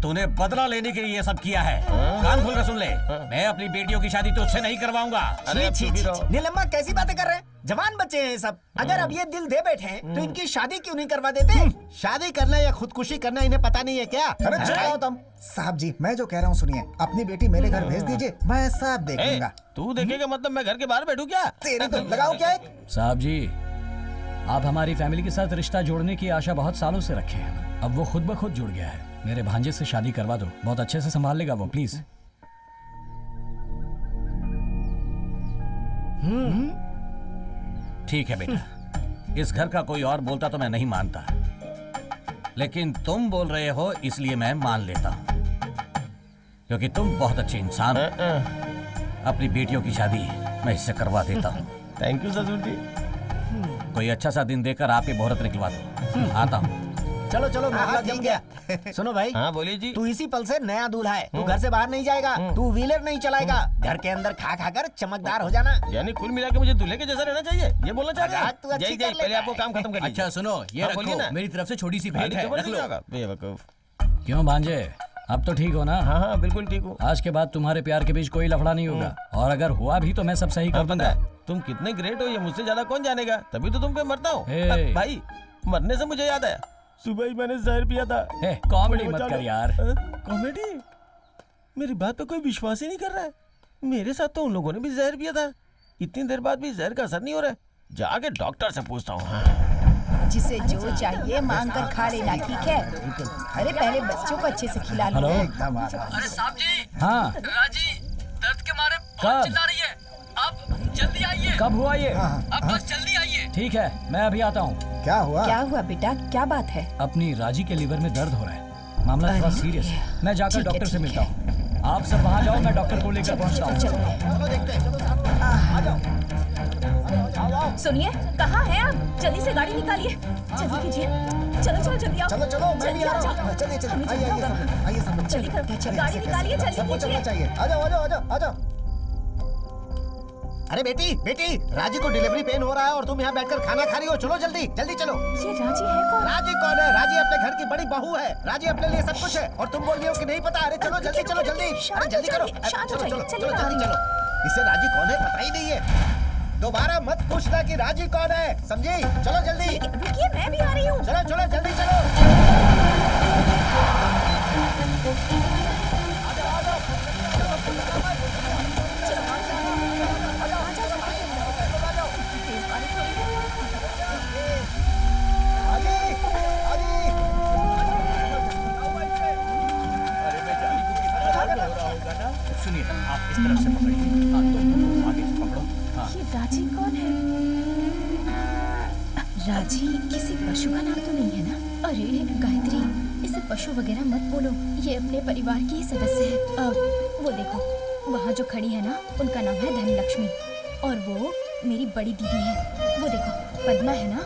तूने बदला लेने के लिए ये सब किया है। कान खोल कर सुन ले, मैं अपनी बेटियों की शादी तुझसे नहीं करवाऊंगा। नीलम्मा कैसी बातें कर रहे हैं? जवान बच्चे हैं सब। अगर अब ये दिल दे बैठे हैं तो इनकी शादी क्यों नहीं करवा देते? शादी करना या खुदकुशी करना इन्हें पता नहीं है क्या? अरे चुप तुम। साहब जी, मैं जो कह रहा हूँ सुनिए, अपनी बेटी मेरे घर भेज दीजिए, मैं सब देख लूंगा। तू देखेगा मतलब मैं घर के बाहर बैठूं क्या? तेरी तो लगाओ क्या? साहब जी, आप हमारी फैमिली के साथ रिश्ता जोड़ने की आशा बहुत सालों से रखे हैं। अब वो खुद ब खुद जुड़ गया है। मेरे भांजे से शादी करवा दो, बहुत अच्छे से संभाल लेगा वो, प्लीज। ठीक है बेटा, इस घर का कोई और बोलता तो मैं नहीं मानता, लेकिन तुम बोल रहे हो इसलिए मैं मान लेता हूँ, क्योंकि तुम बहुत अच्छे इंसान हो। अपनी बेटियों की शादी मैं इससे करवा देता हूँ। थैंक यू ससुर जी। कोई अच्छा सा दिन देकर आप ये मुहूर्त निकलवा दो। आता हूँ। चलो चलो, मामला जम गया। सुनो भाई। हाँ बोलिए जी। तू इसी पल से नया दूल्हा है। तू घर से बाहर नहीं जाएगा, तू व्हीलर नहीं चलाएगा, घर के अंदर खा खा कर चमकदार हो जाना। यानी कुल मिला के मुझे दूल्हे के जैसा रहना चाहिए, ये बोलना चाह रहे तू अच्छी हैं? कर जय पहले आपको काम खत्म कर लीजिए। अच्छा सुनो, ये रखो, मेरी तरफ से छोटी सी भेंट है, रख लो। बेवकूफ। क्यों भांजे, अब तो ठीक हो ना? हाँ हाँ बिल्कुल ठीक हूँ। आज के बाद तुम्हारे प्यार के बीच कोई लफड़ा नहीं होगा, और अगर हुआ भी तो मैं सब सही कर दूंगा। तुम कितने ग्रेट हो ये मुझसे ज्यादा कौन जानेगा, तभी तो तुम पे मरता हूँ। भाई मरने से मुझे याद आया, सुबह ही मैंने जहर पिया था। कॉमेडी मत कर यार। कॉमेडी? मेरी बात पे कोई विश्वास ही नहीं कर रहा है। मेरे साथ तो उन लोगों ने भी जहर पिया था, इतनी देर बाद भी जहर का असर नहीं हो रहा है। जाके डॉक्टर से पूछता हूँ। जिसे जो चाहिए मांग कर खा लेना, ठीक है? अरे पहले बच्चों को अच्छे से खिला लो। अरे साहब जी। हाँ राजी दर्द के मारे बहुत चिल्ला रही है, आप जल्दी आइए। कब हुआ ये? अब बस जल्दी आइए। ठीक है, मैं अभी आता हूँ। क्या हुआ? क्या हुआ बेटा, क्या बात है? अपनी राजी के लीवर में दर्द हो रहा है, मामला थोड़ा सीरियस है। मैं जाकर डॉक्टर से मिलता हूँ। आप सब वहाँ जाओ, मैं डॉक्टर को लेकर पहुँचता हूँ। सुनिए, कहाँ हैं आप? जल्दी से गाड़ी निकालिए, जल्दी कीजिए। चलो चलो जल्दी आओ। चलो चलो, मैं भी आ रहा हूँ। चलिए चलिए, आइए सब, जल्दी गाड़ी निकालिए, जल्दी सबको चलना कीजिए। चाहिए। आ जाओ आ जाओ आ जाओ आ जाओ। अरे बेटी बेटी, राजी को डिलीवरी पेन हो रहा है और तुम यहाँ बैठकर खाना खा रही हो। चलो जल्दी जल्दी चलो। ये राजी है कौन? राजी कौन है? राजी अपने घर की बड़ी बहू है। राजी अपने लिए सब कुछ है और तुम बोल रही हो कि नहीं पता। अरे चलो जल्दी चलो जल्दी, अरे जल्दी करो। चलो चलो चलो जल्दी चलो। इसे राजी कौन है पता ही नहीं है। दोबारा मत पूछना कि राजी कौन है, समझी? चलो जल्दी। रुकिए, मैं भी आ रही हूँ। चलो चलो जल्दी चलो। सुनिए, आप इस तरफ से पकड़िए। हाँ, तुम आगे से पकड़ो। हाँ। ये राजी कौन है? राजी किसी पशु का नाम तो नहीं है ना? अरे गायत्री, इसे पशु वगैरह मत बोलो, ये अपने परिवार की ही सदस्य है। वो देखो, वहाँ जो खड़ी है ना, उनका नाम है धनलक्ष्मी, और वो मेरी बड़ी दीदी है। वो देखो, पद्मा है ना,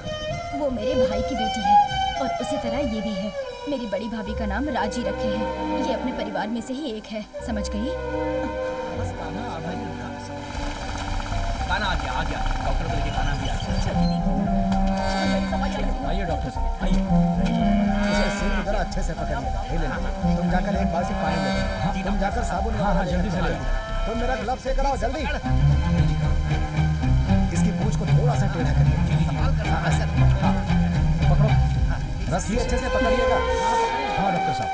वो मेरे भाई की बेटी है। और उसी तरह ये भी है। मेरी बड़ी भाभी का नाम राजी रखे हैं। ये अपने परिवार में से ही एक है, समझ गई? खाना आ गया डॉक्टर बोले कि खाना भी आ गया। आइए डॉक्टर साहब आइए। इसे सीट जरा अच्छे से पकड़िएगा। ये ले लो। तुम जाकर एक बाल्टी पानी ले लो। तुम जाकर साबुन हाँ जल्दी से ले। तुम मेरा ग्लव से कराओ जल्दी। इसकी पूंछ को थोड़ा सा टेढ़ा करिए। हाँ, पकड़ो। रस्सी अच्छे से पकड़िएगा। हाँ डॉक्टर साहब।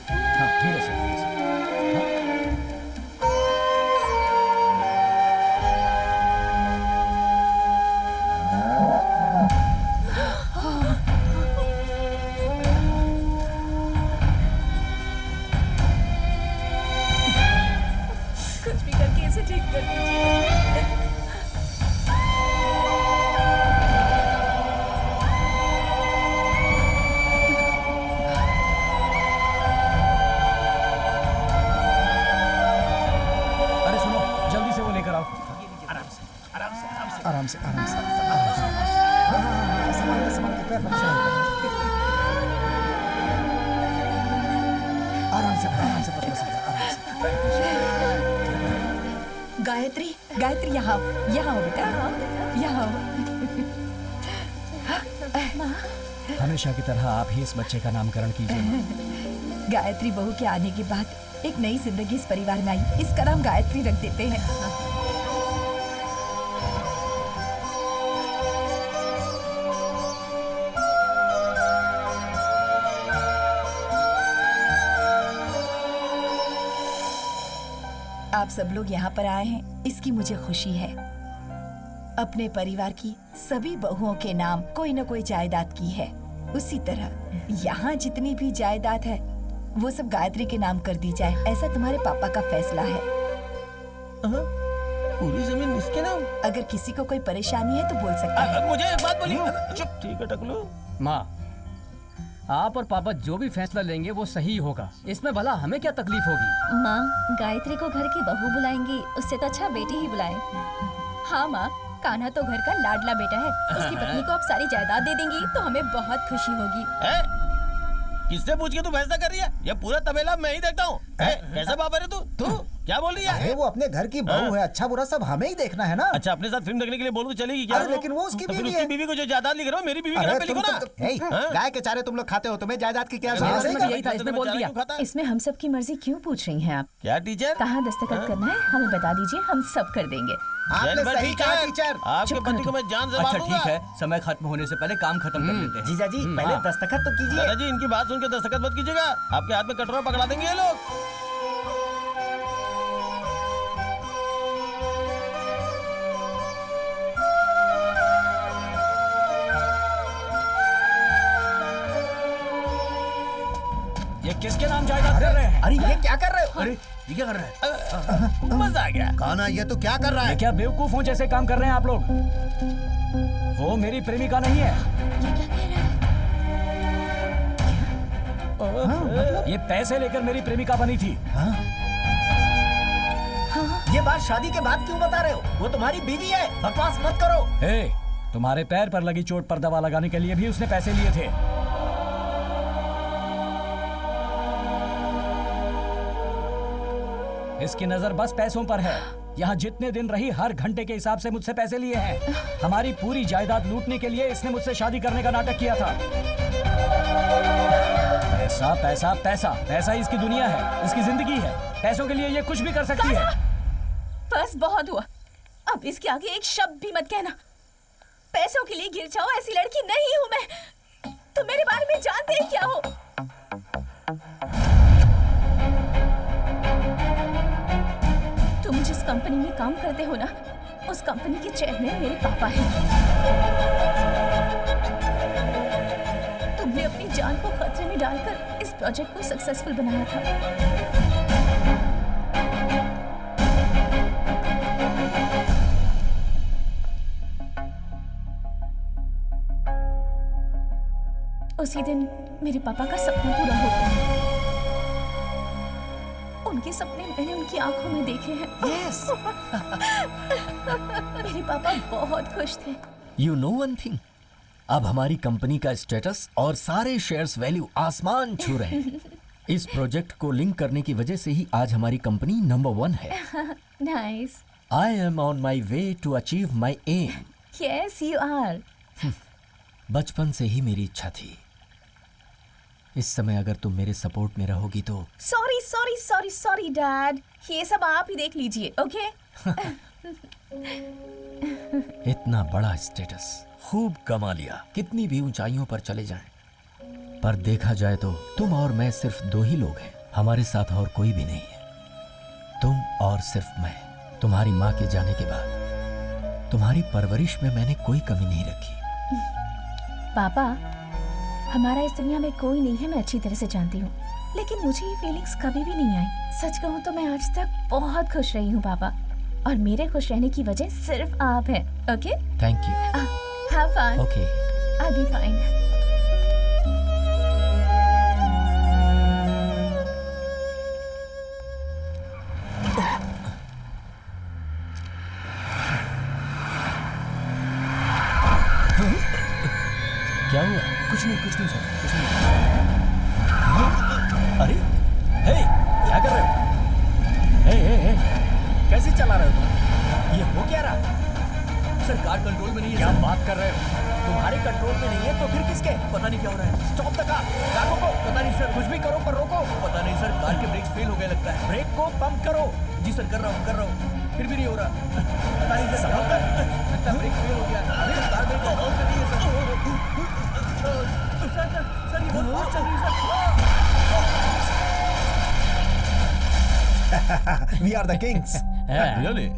हाँ धीरे से। कुछ भी करके इसे ठीक कर दीजिए। अरे सुनो जल्दी से वो लेकर आओ। आराम से संभाल के पैर पकड़। आराम से पकड़ो आराम से। गायत्री यहाँ आओ बेटा, यहाँ आओ। हमेशा की तरह आप ही इस बच्चे का नामकरण कीजिए। गायत्री बहू के आने के बाद एक नई जिंदगी इस परिवार में आई। इसका नाम गायत्री रख देते हैं। आप सब लोग यहाँ पर आए हैं, इसकी मुझे खुशी है। अपने परिवार की सभी बहुओं के नाम कोई न कोई जायदाद की है। उसी तरह यहाँ जितनी भी जायदाद है वो सब गायत्री के नाम कर दी जाए, ऐसा तुम्हारे पापा का फैसला है। पूरी जमीन इसके नाम? अगर किसी को कोई परेशानी है तो बोल सकते हैं। मुझे एक बात बोलिए। चुप। ठीक है टकलू। माँ, आप और पापा जो भी फैसला लेंगे वो सही होगा। इसमें भला हमें क्या तकलीफ होगी? माँ, गायत्री को घर की बहू बुलाएंगी, उससे तो अच्छा बेटी ही बुलाएं। हाँ माँ, कान्हा तो घर का लाडला बेटा है। उसकी पत्नी को आप सारी जायदाद दे देंगी तो हमें बहुत खुशी होगी। किससे पूछ के तू फैसला कर रही है? ये पूरा तबेला मैं ही देखता हूँ। कैसा बाबा रे तू क्या बोल रही है? अरे वो अपने घर की बहू है, अच्छा बुरा सब हमें ही देखना है ना। अच्छा अपने साथ फिल्म देखने के लिए बोलूं तो चलेगी क्या? अरे लेकिन वो उसकी बीवी है। बीवी को जो जायदाद लिख रहा हो मेरी बीवी के नाम पे लिखो ना। गाय के चारे तुम लोग खाते हो, तुम्हें जायदाद की क्या इसमें हम सब की मर्जी क्यों पूछ रही हैं आप? क्या टीचर? कहाँ दस्तखत करना है हमें बता दीजिए, हम सब कर देंगे। आपने सही कहा टीचर। आपके पति को मैं जान से मारूंगा। ठीक है, समय खत्म होने से पहले काम खत्म कर लेते हैं। जीजा जी पहले दस्तखत तो कीजिए। दादाजी इनकी बात सुन के दस्तखत मत कीजिएगा, आपके हाथ में कटोरा पकड़ा देंगे ये लोग। ये किसके नाम जायदाद कर रहे हैं? अरे ये क्या कर रहे हो? अरे ये क्या कर रहे हैं? मजा आ गया। कान्हा ये तो क्या कर रहा है? ये क्या बेवकूफों जैसे काम कर रहे हैं आप लोग? वो मेरी प्रेमिका नहीं है। ये पैसे लेकर मेरी प्रेमिका बनी थी। ये बात शादी के बाद क्यों बता रहे हो? वो तुम्हारी बीवी है, बकवास मत करो। तुम्हारे पैर पर लगी चोट पर दवा लगाने के लिए भी उसने पैसे लिए थे। इसकी नजर बस पैसों पर है। यहाँ जितने दिन रही हर घंटे के हिसाब से मुझसे पैसे लिए हैं। हमारी पूरी जायदाद लूटने के लिए इसने मुझसे शादी करने का नाटक किया था। पैसा पैसा पैसा पैसा ही इसकी दुनिया है, इसकी जिंदगी है। पैसों के लिए ये कुछ भी कर सकती है। बस बहुत हुआ, अब इसके आगे एक शब्द भी मत कहना। पैसों के लिए गिर जाओ ऐसी लड़की नहीं हूँ मैं। तुम मेरे बारे में जानते हैं क्या हो? तुम जिस कंपनी में काम करते हो ना, उस कंपनी के चेयरमैन मेरे पापा हैं। तुमने अपनी जान को खतरे में डालकर इस प्रोजेक्ट को सक्सेसफुल बनाया था। उसी दिन मेरे पापा का सपना पूरा हो गया। उनके सपने मैंने उनकी आंखों में देखे हैं। Yes. मेरे पापा बहुत खुश थे। You know one thing? अब हमारी कंपनी का स्टेटस और सारे शेयर्स वैल्यू आसमान छू रहे हैं। इस प्रोजेक्ट को लिंक करने की वजह से ही आज हमारी कंपनी नंबर 1 है। Nice. I am on my way to achieve my aim. Yes you are. बचपन से ही मेरी इच्छा थी। इस समय अगर तुम मेरे सपोर्ट में रहोगी तो। Sorry sorry sorry sorry dad, ये सब आप ही देख लीजिए, ओके? इतना बड़ा स्टेटस खूब कमा लिया, कितनी भी ऊंचाइयों पर चले जाएं, पर देखा जाए तो तुम और मैं सिर्फ 2 ही लोग हैं। हमारे साथ और कोई भी नहीं है, तुम और सिर्फ मैं। तुम्हारी माँ के जाने के बाद तुम्हारी परवरिश में मैंने कोई कमी नहीं रखी। पापा, हमारा इस दुनिया में कोई नहीं है, मैं अच्छी तरह से जानती हूँ, लेकिन मुझे ये फीलिंग्स कभी भी नहीं आई। सच कहूँ तो मैं आज तक बहुत खुश रही हूँ पापा, और मेरे खुश रहने की वजह सिर्फ आप हैं। Okay? Thank you. Have fun. Okay, I be fine. क्या हुआ? कुछ नहीं सर, कुछ नहीं। अरे हे, क्या कर रहे हो? हे, कैसे चला रहे हो तुम? ये हो क्या रहा? सर कार कंट्रोल में नहीं है। क्या सर। बात कर रहे हो? तुम्हारे कंट्रोल में नहीं है तो फिर किसके? पता नहीं क्या हो रहा है। स्टॉप द कार, कार रोको। पता नहीं सर। कुछ भी करो पर रोको। पता नहीं सर, कार के ब्रेक्स फेल हो गए लगता है। ब्रेक को पंप करो। जी सर, कर रहा हूँ, फिर भी नहीं हो रहा। पता नहीं सर, लगता ब्रेक फेल हो गया। अरे कार ब्रेक तो ऑन कर दी है सर। सर ये बहुत फास्ट चल रही है sir. We are the kings. Really?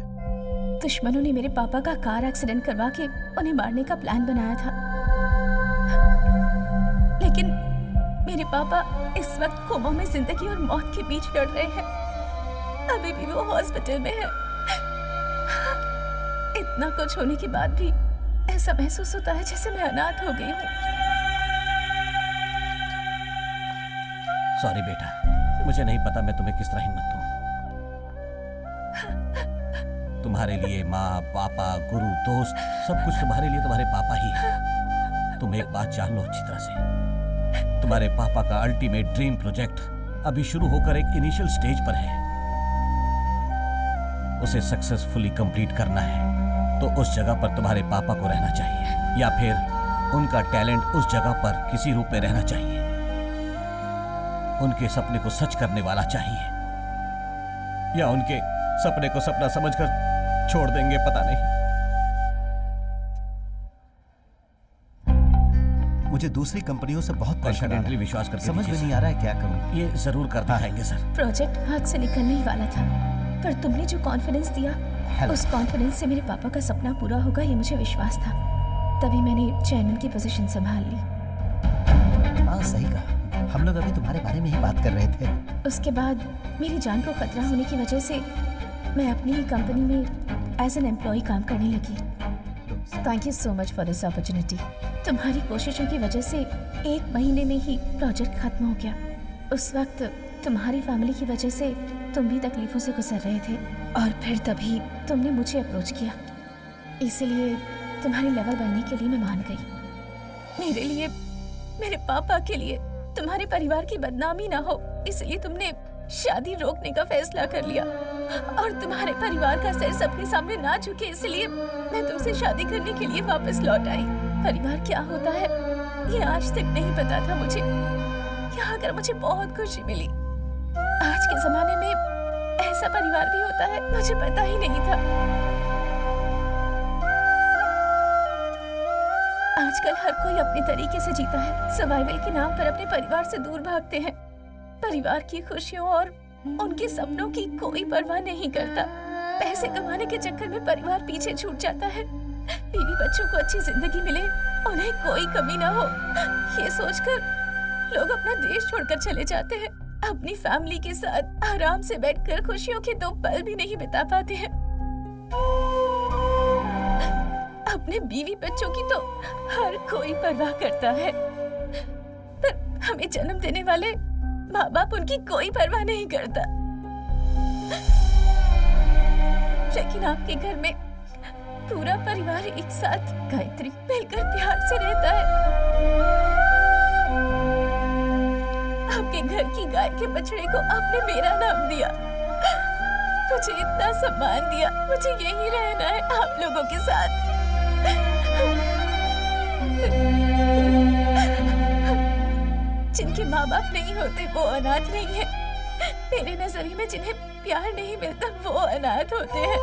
दुश्मनों ने मेरे पापा का कार एक्सीडेंट करवा के उन्हें मारने का प्लान बनाया था, लेकिन मेरे पापा इस वक्त कोमा में जिंदगी और मौत के बीच लड़ रहे हैं। अभी भी वो हॉस्पिटल में है। इतना कुछ होने के बाद भी ऐसा महसूस होता है जैसे मैं अनाथ हो गई हूँ। सॉरी बेटा, मुझे नहीं पता मैं तुम्हें किस तरह हिम्मत दूं। तुम्हारे लिए माँ, पापा, गुरु, दोस्त, सब कुछ तुम्हारे लिए तुम्हारे पापा ही है। तुम एक बात जान लो अच्छी तरह से, तुम्हारे पापा का अल्टीमेट ड्रीम प्रोजेक्ट अभी शुरू होकर एक इनिशियल स्टेज पर है। उसे सक्सेसफुली कंप्लीट करना है तो उस जगह पर तुम्हारे पापा को रहना चाहिए, या फिर उनका टैलेंट उस जगह पर किसी रूप में रहना चाहिए। उनके सपने को सच करने वाला चाहिए, या उनके सपने को सपना समझकर छोड़ देंगे, पता नहीं। मुझे दूसरी कंपनियों से बहुत कॉन्फिडेंटली विश्वास करके समझ में नहीं आ रहा है क्या करूं। ये जरूर कर दिखाएंगे सर। प्रोजेक्ट हाथ से निकलने ही वाला था, पर तुमने जो कॉन्फिडेंस दिया, उस कॉन्फिडेंस से मेरे पापा का सपना पूरा होगा ये मुझे विश्वास था। तभी मैंने चेयरमैन की पोजीशन संभाल ली। हाँ सही कहा, हम लोग अभी तुम्हारे बारे में ही बात कर रहे थे। उसके बाद मेरी जान को खतरा होने की वजह से मैं अपनी ही कंपनी में एज एन एम्प्लॉय काम करने लगी। Thank you so much for this opportunity. तुम्हारी कोशिशों की वजह से 1 महीने में ही प्रोजेक्ट खत्म हो गया। उस वक्त तुम्हारी फैमिली की वजह से तुम भी तकलीफों से गुजर रहे थे, और फिर तभी तुमने मुझे अप्रोच किया। इसीलिए तुम्हारी लेवल बनने के लिए मैं मान गई। मेरे लिए, मेरे पापा के लिए, तुम्हारे परिवार की बदनामी ना हो, इसलिए तुमने शादी रोकने का फैसला कर लिया, और तुम्हारे परिवार का सिर सबके सामने ना झुके, इसलिए मैं तुमसे शादी करने के लिए वापस लौट आई। परिवार क्या होता है ये आज तक नहीं पता था मुझे। यहाँ आकर मुझे बहुत खुशी मिली। आज के जमाने में ऐसा परिवार भी होता है, मुझे पता ही नहीं था। आजकल हर कोई अपने तरीके से जीता है, सर्वाइवल के नाम पर अपने परिवार से दूर भागते हैं। परिवार की खुशियों और उनके सपनों की कोई परवाह नहीं करता। पैसे कमाने के चक्कर में परिवार पीछे छूट जाता है। बीवी बच्चों को अच्छी जिंदगी मिले, उन्हें कोई कमी ना हो, ये सोचकर लोग अपना देश छोड़कर चले जाते हैं। अपनी फैमिली के साथ आराम से बैठकर खुशियों के 2 पल भी नहीं बिता पाते हैं। अपने बीवी बच्चों की तो हर कोई परवाह करता है, पर हमें जन्म देने वाले माँ बाप उनकी कोई परवाह नहीं करता। लेकिन आपके घर में पूरा परिवार एक साथ गायत्री मिलकर प्यार से रहता है। आपके घर की गाय के बछड़े को आपने मेरा नाम दिया, मुझे इतना सम्मान दिया। मुझे यही रहना है आप लोगों के साथ। जिनके माँ बाप नहीं होते वो अनाथ नहीं है। मेरे नजरिए में जिन्हें प्यार नहीं मिलता वो अनाथ होते हैं।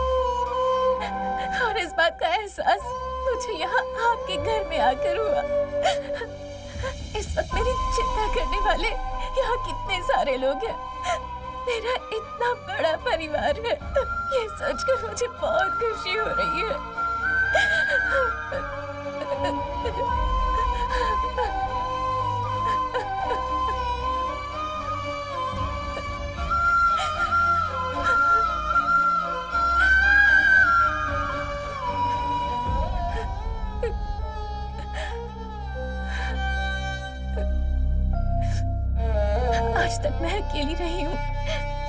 और इस बात का एहसास मुझे यहाँ आपके घर में आकर हुआ। इस वक्त मेरी चिंता करने वाले यहाँ कितने सारे लोग हैं। मेरा इतना बड़ा परिवार है, ये सोचकर मुझे बहुत खुशी हो रही है। आज तक मैं अकेली रही हूँ।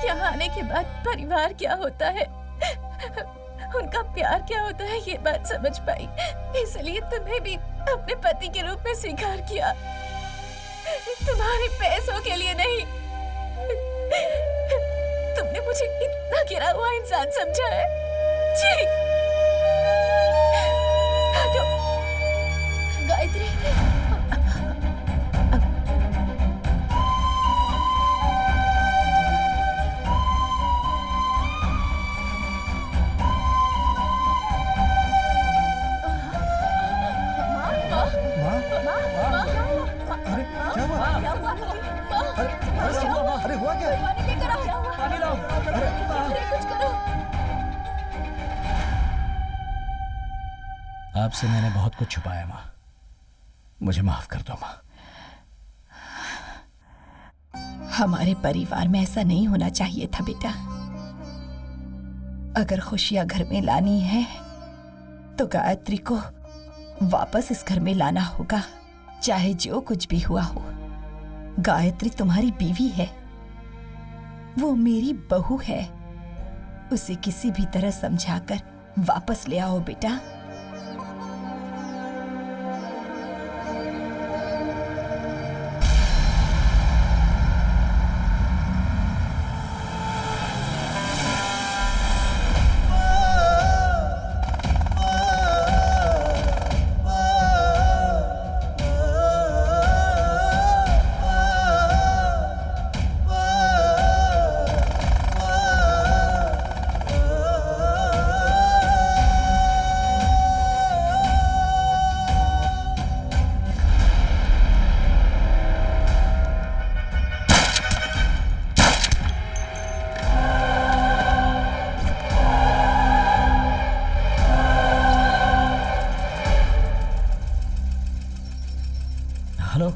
यहाँ आने के बाद परिवार क्या होता है, उनका प्यार क्या होता है, ये बात समझ पाई। इसलिए तुम्हें भी अपने पति के रूप में स्वीकार किया, तुम्हारे पैसों के लिए नहीं। तुमने मुझे इतना गिरा हुआ इंसान समझा है। जी गायत्री, अरे हुआ क्या? पानी लाओ। कुछ करो। आपसे मैंने बहुत कुछ छुपाया माँ, मुझे माफ कर दो माँ। हमारे परिवार में ऐसा नहीं होना चाहिए था बेटा। अगर खुशियां घर में लानी है तो गायत्री को वापस इस घर में लाना होगा, चाहे जो कुछ भी हुआ हो। गायत्री तुम्हारी बीवी है, वो मेरी बहू है। उसे किसी भी तरह समझाकर वापस ले आओ बेटा।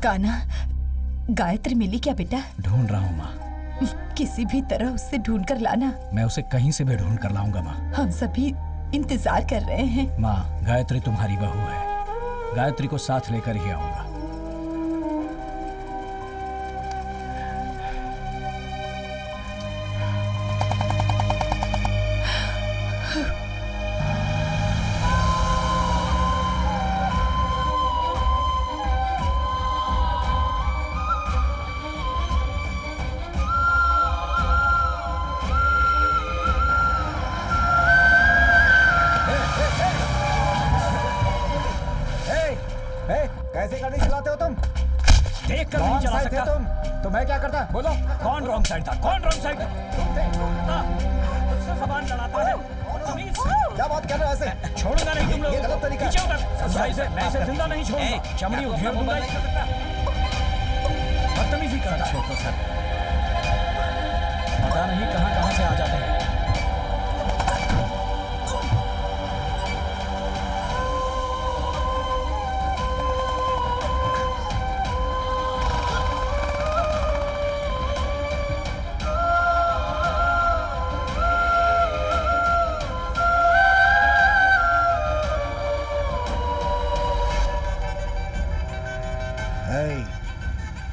कान्हा, गायत्री मिली क्या बेटा? ढूंढ रहा हूँ माँ। किसी भी तरह उससे ढूंढ कर लाना। मैं उसे कहीं से भी ढूंढ कर लाऊंगा माँ। हम सभी इंतजार कर रहे हैं। माँ, गायत्री तुम्हारी बहू है, गायत्री को साथ लेकर ही आऊंगा। कैसे गाड़ी चलाते हो तुम? देख कर नहीं चला सकता तुम तो मैं क्या करता? बोलो कौन रॉन्ग साइड था? कौन रॉन्ग साइड था? ज़बान लड़ाता है। क्या बात कर रहे हो ऐसे? छोड़ूंगा नहीं तुम लोग। ये गलत तरीका है। मैं इसे जिंदा नहीं छोड़ूंगा। चमड़ी उधेड़ दूंगा। बदतमीजी करता है। पता नहीं कहां से आ जाते हैं।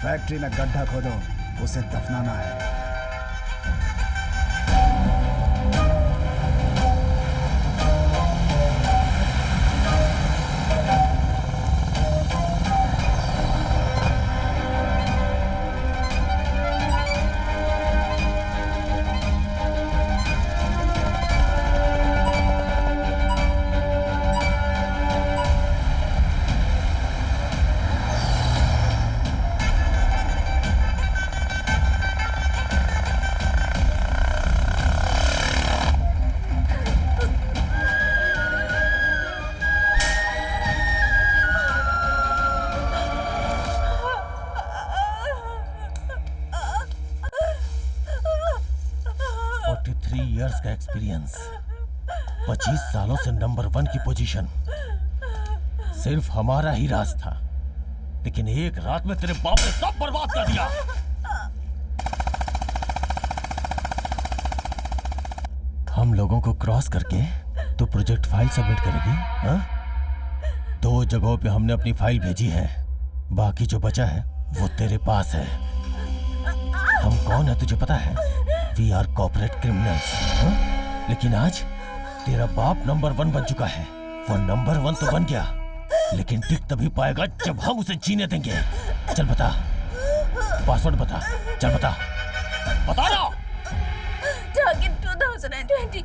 फैक्ट्री में गड्ढा खोदो, उसे दफनाना है। एक्सपीरियंस, 25 सालों से नंबर 1 की पोजीशन सिर्फ हमारा ही राज था, लेकिन एक रात में तेरे बाप ने सब बर्बाद कर दिया। हम लोगों को क्रॉस करके तो प्रोजेक्ट फाइल सबमिट करेगी? हाँ? 2 जगहों पे हमने अपनी फाइल भेजी है, बाकी जो बचा है वो तेरे पास है। हम कौन है तुझे पता है? We are corporate criminals. लेकिन आज तेरा बाप नंबर 1 बन चुका है। वो नंबर 1 तो बन गया, लेकिन टिक तभी पाएगा जब हम उसे जीने देंगे। चल बता, पासवर्ड बता, चल बता, बता ना। Target 2020.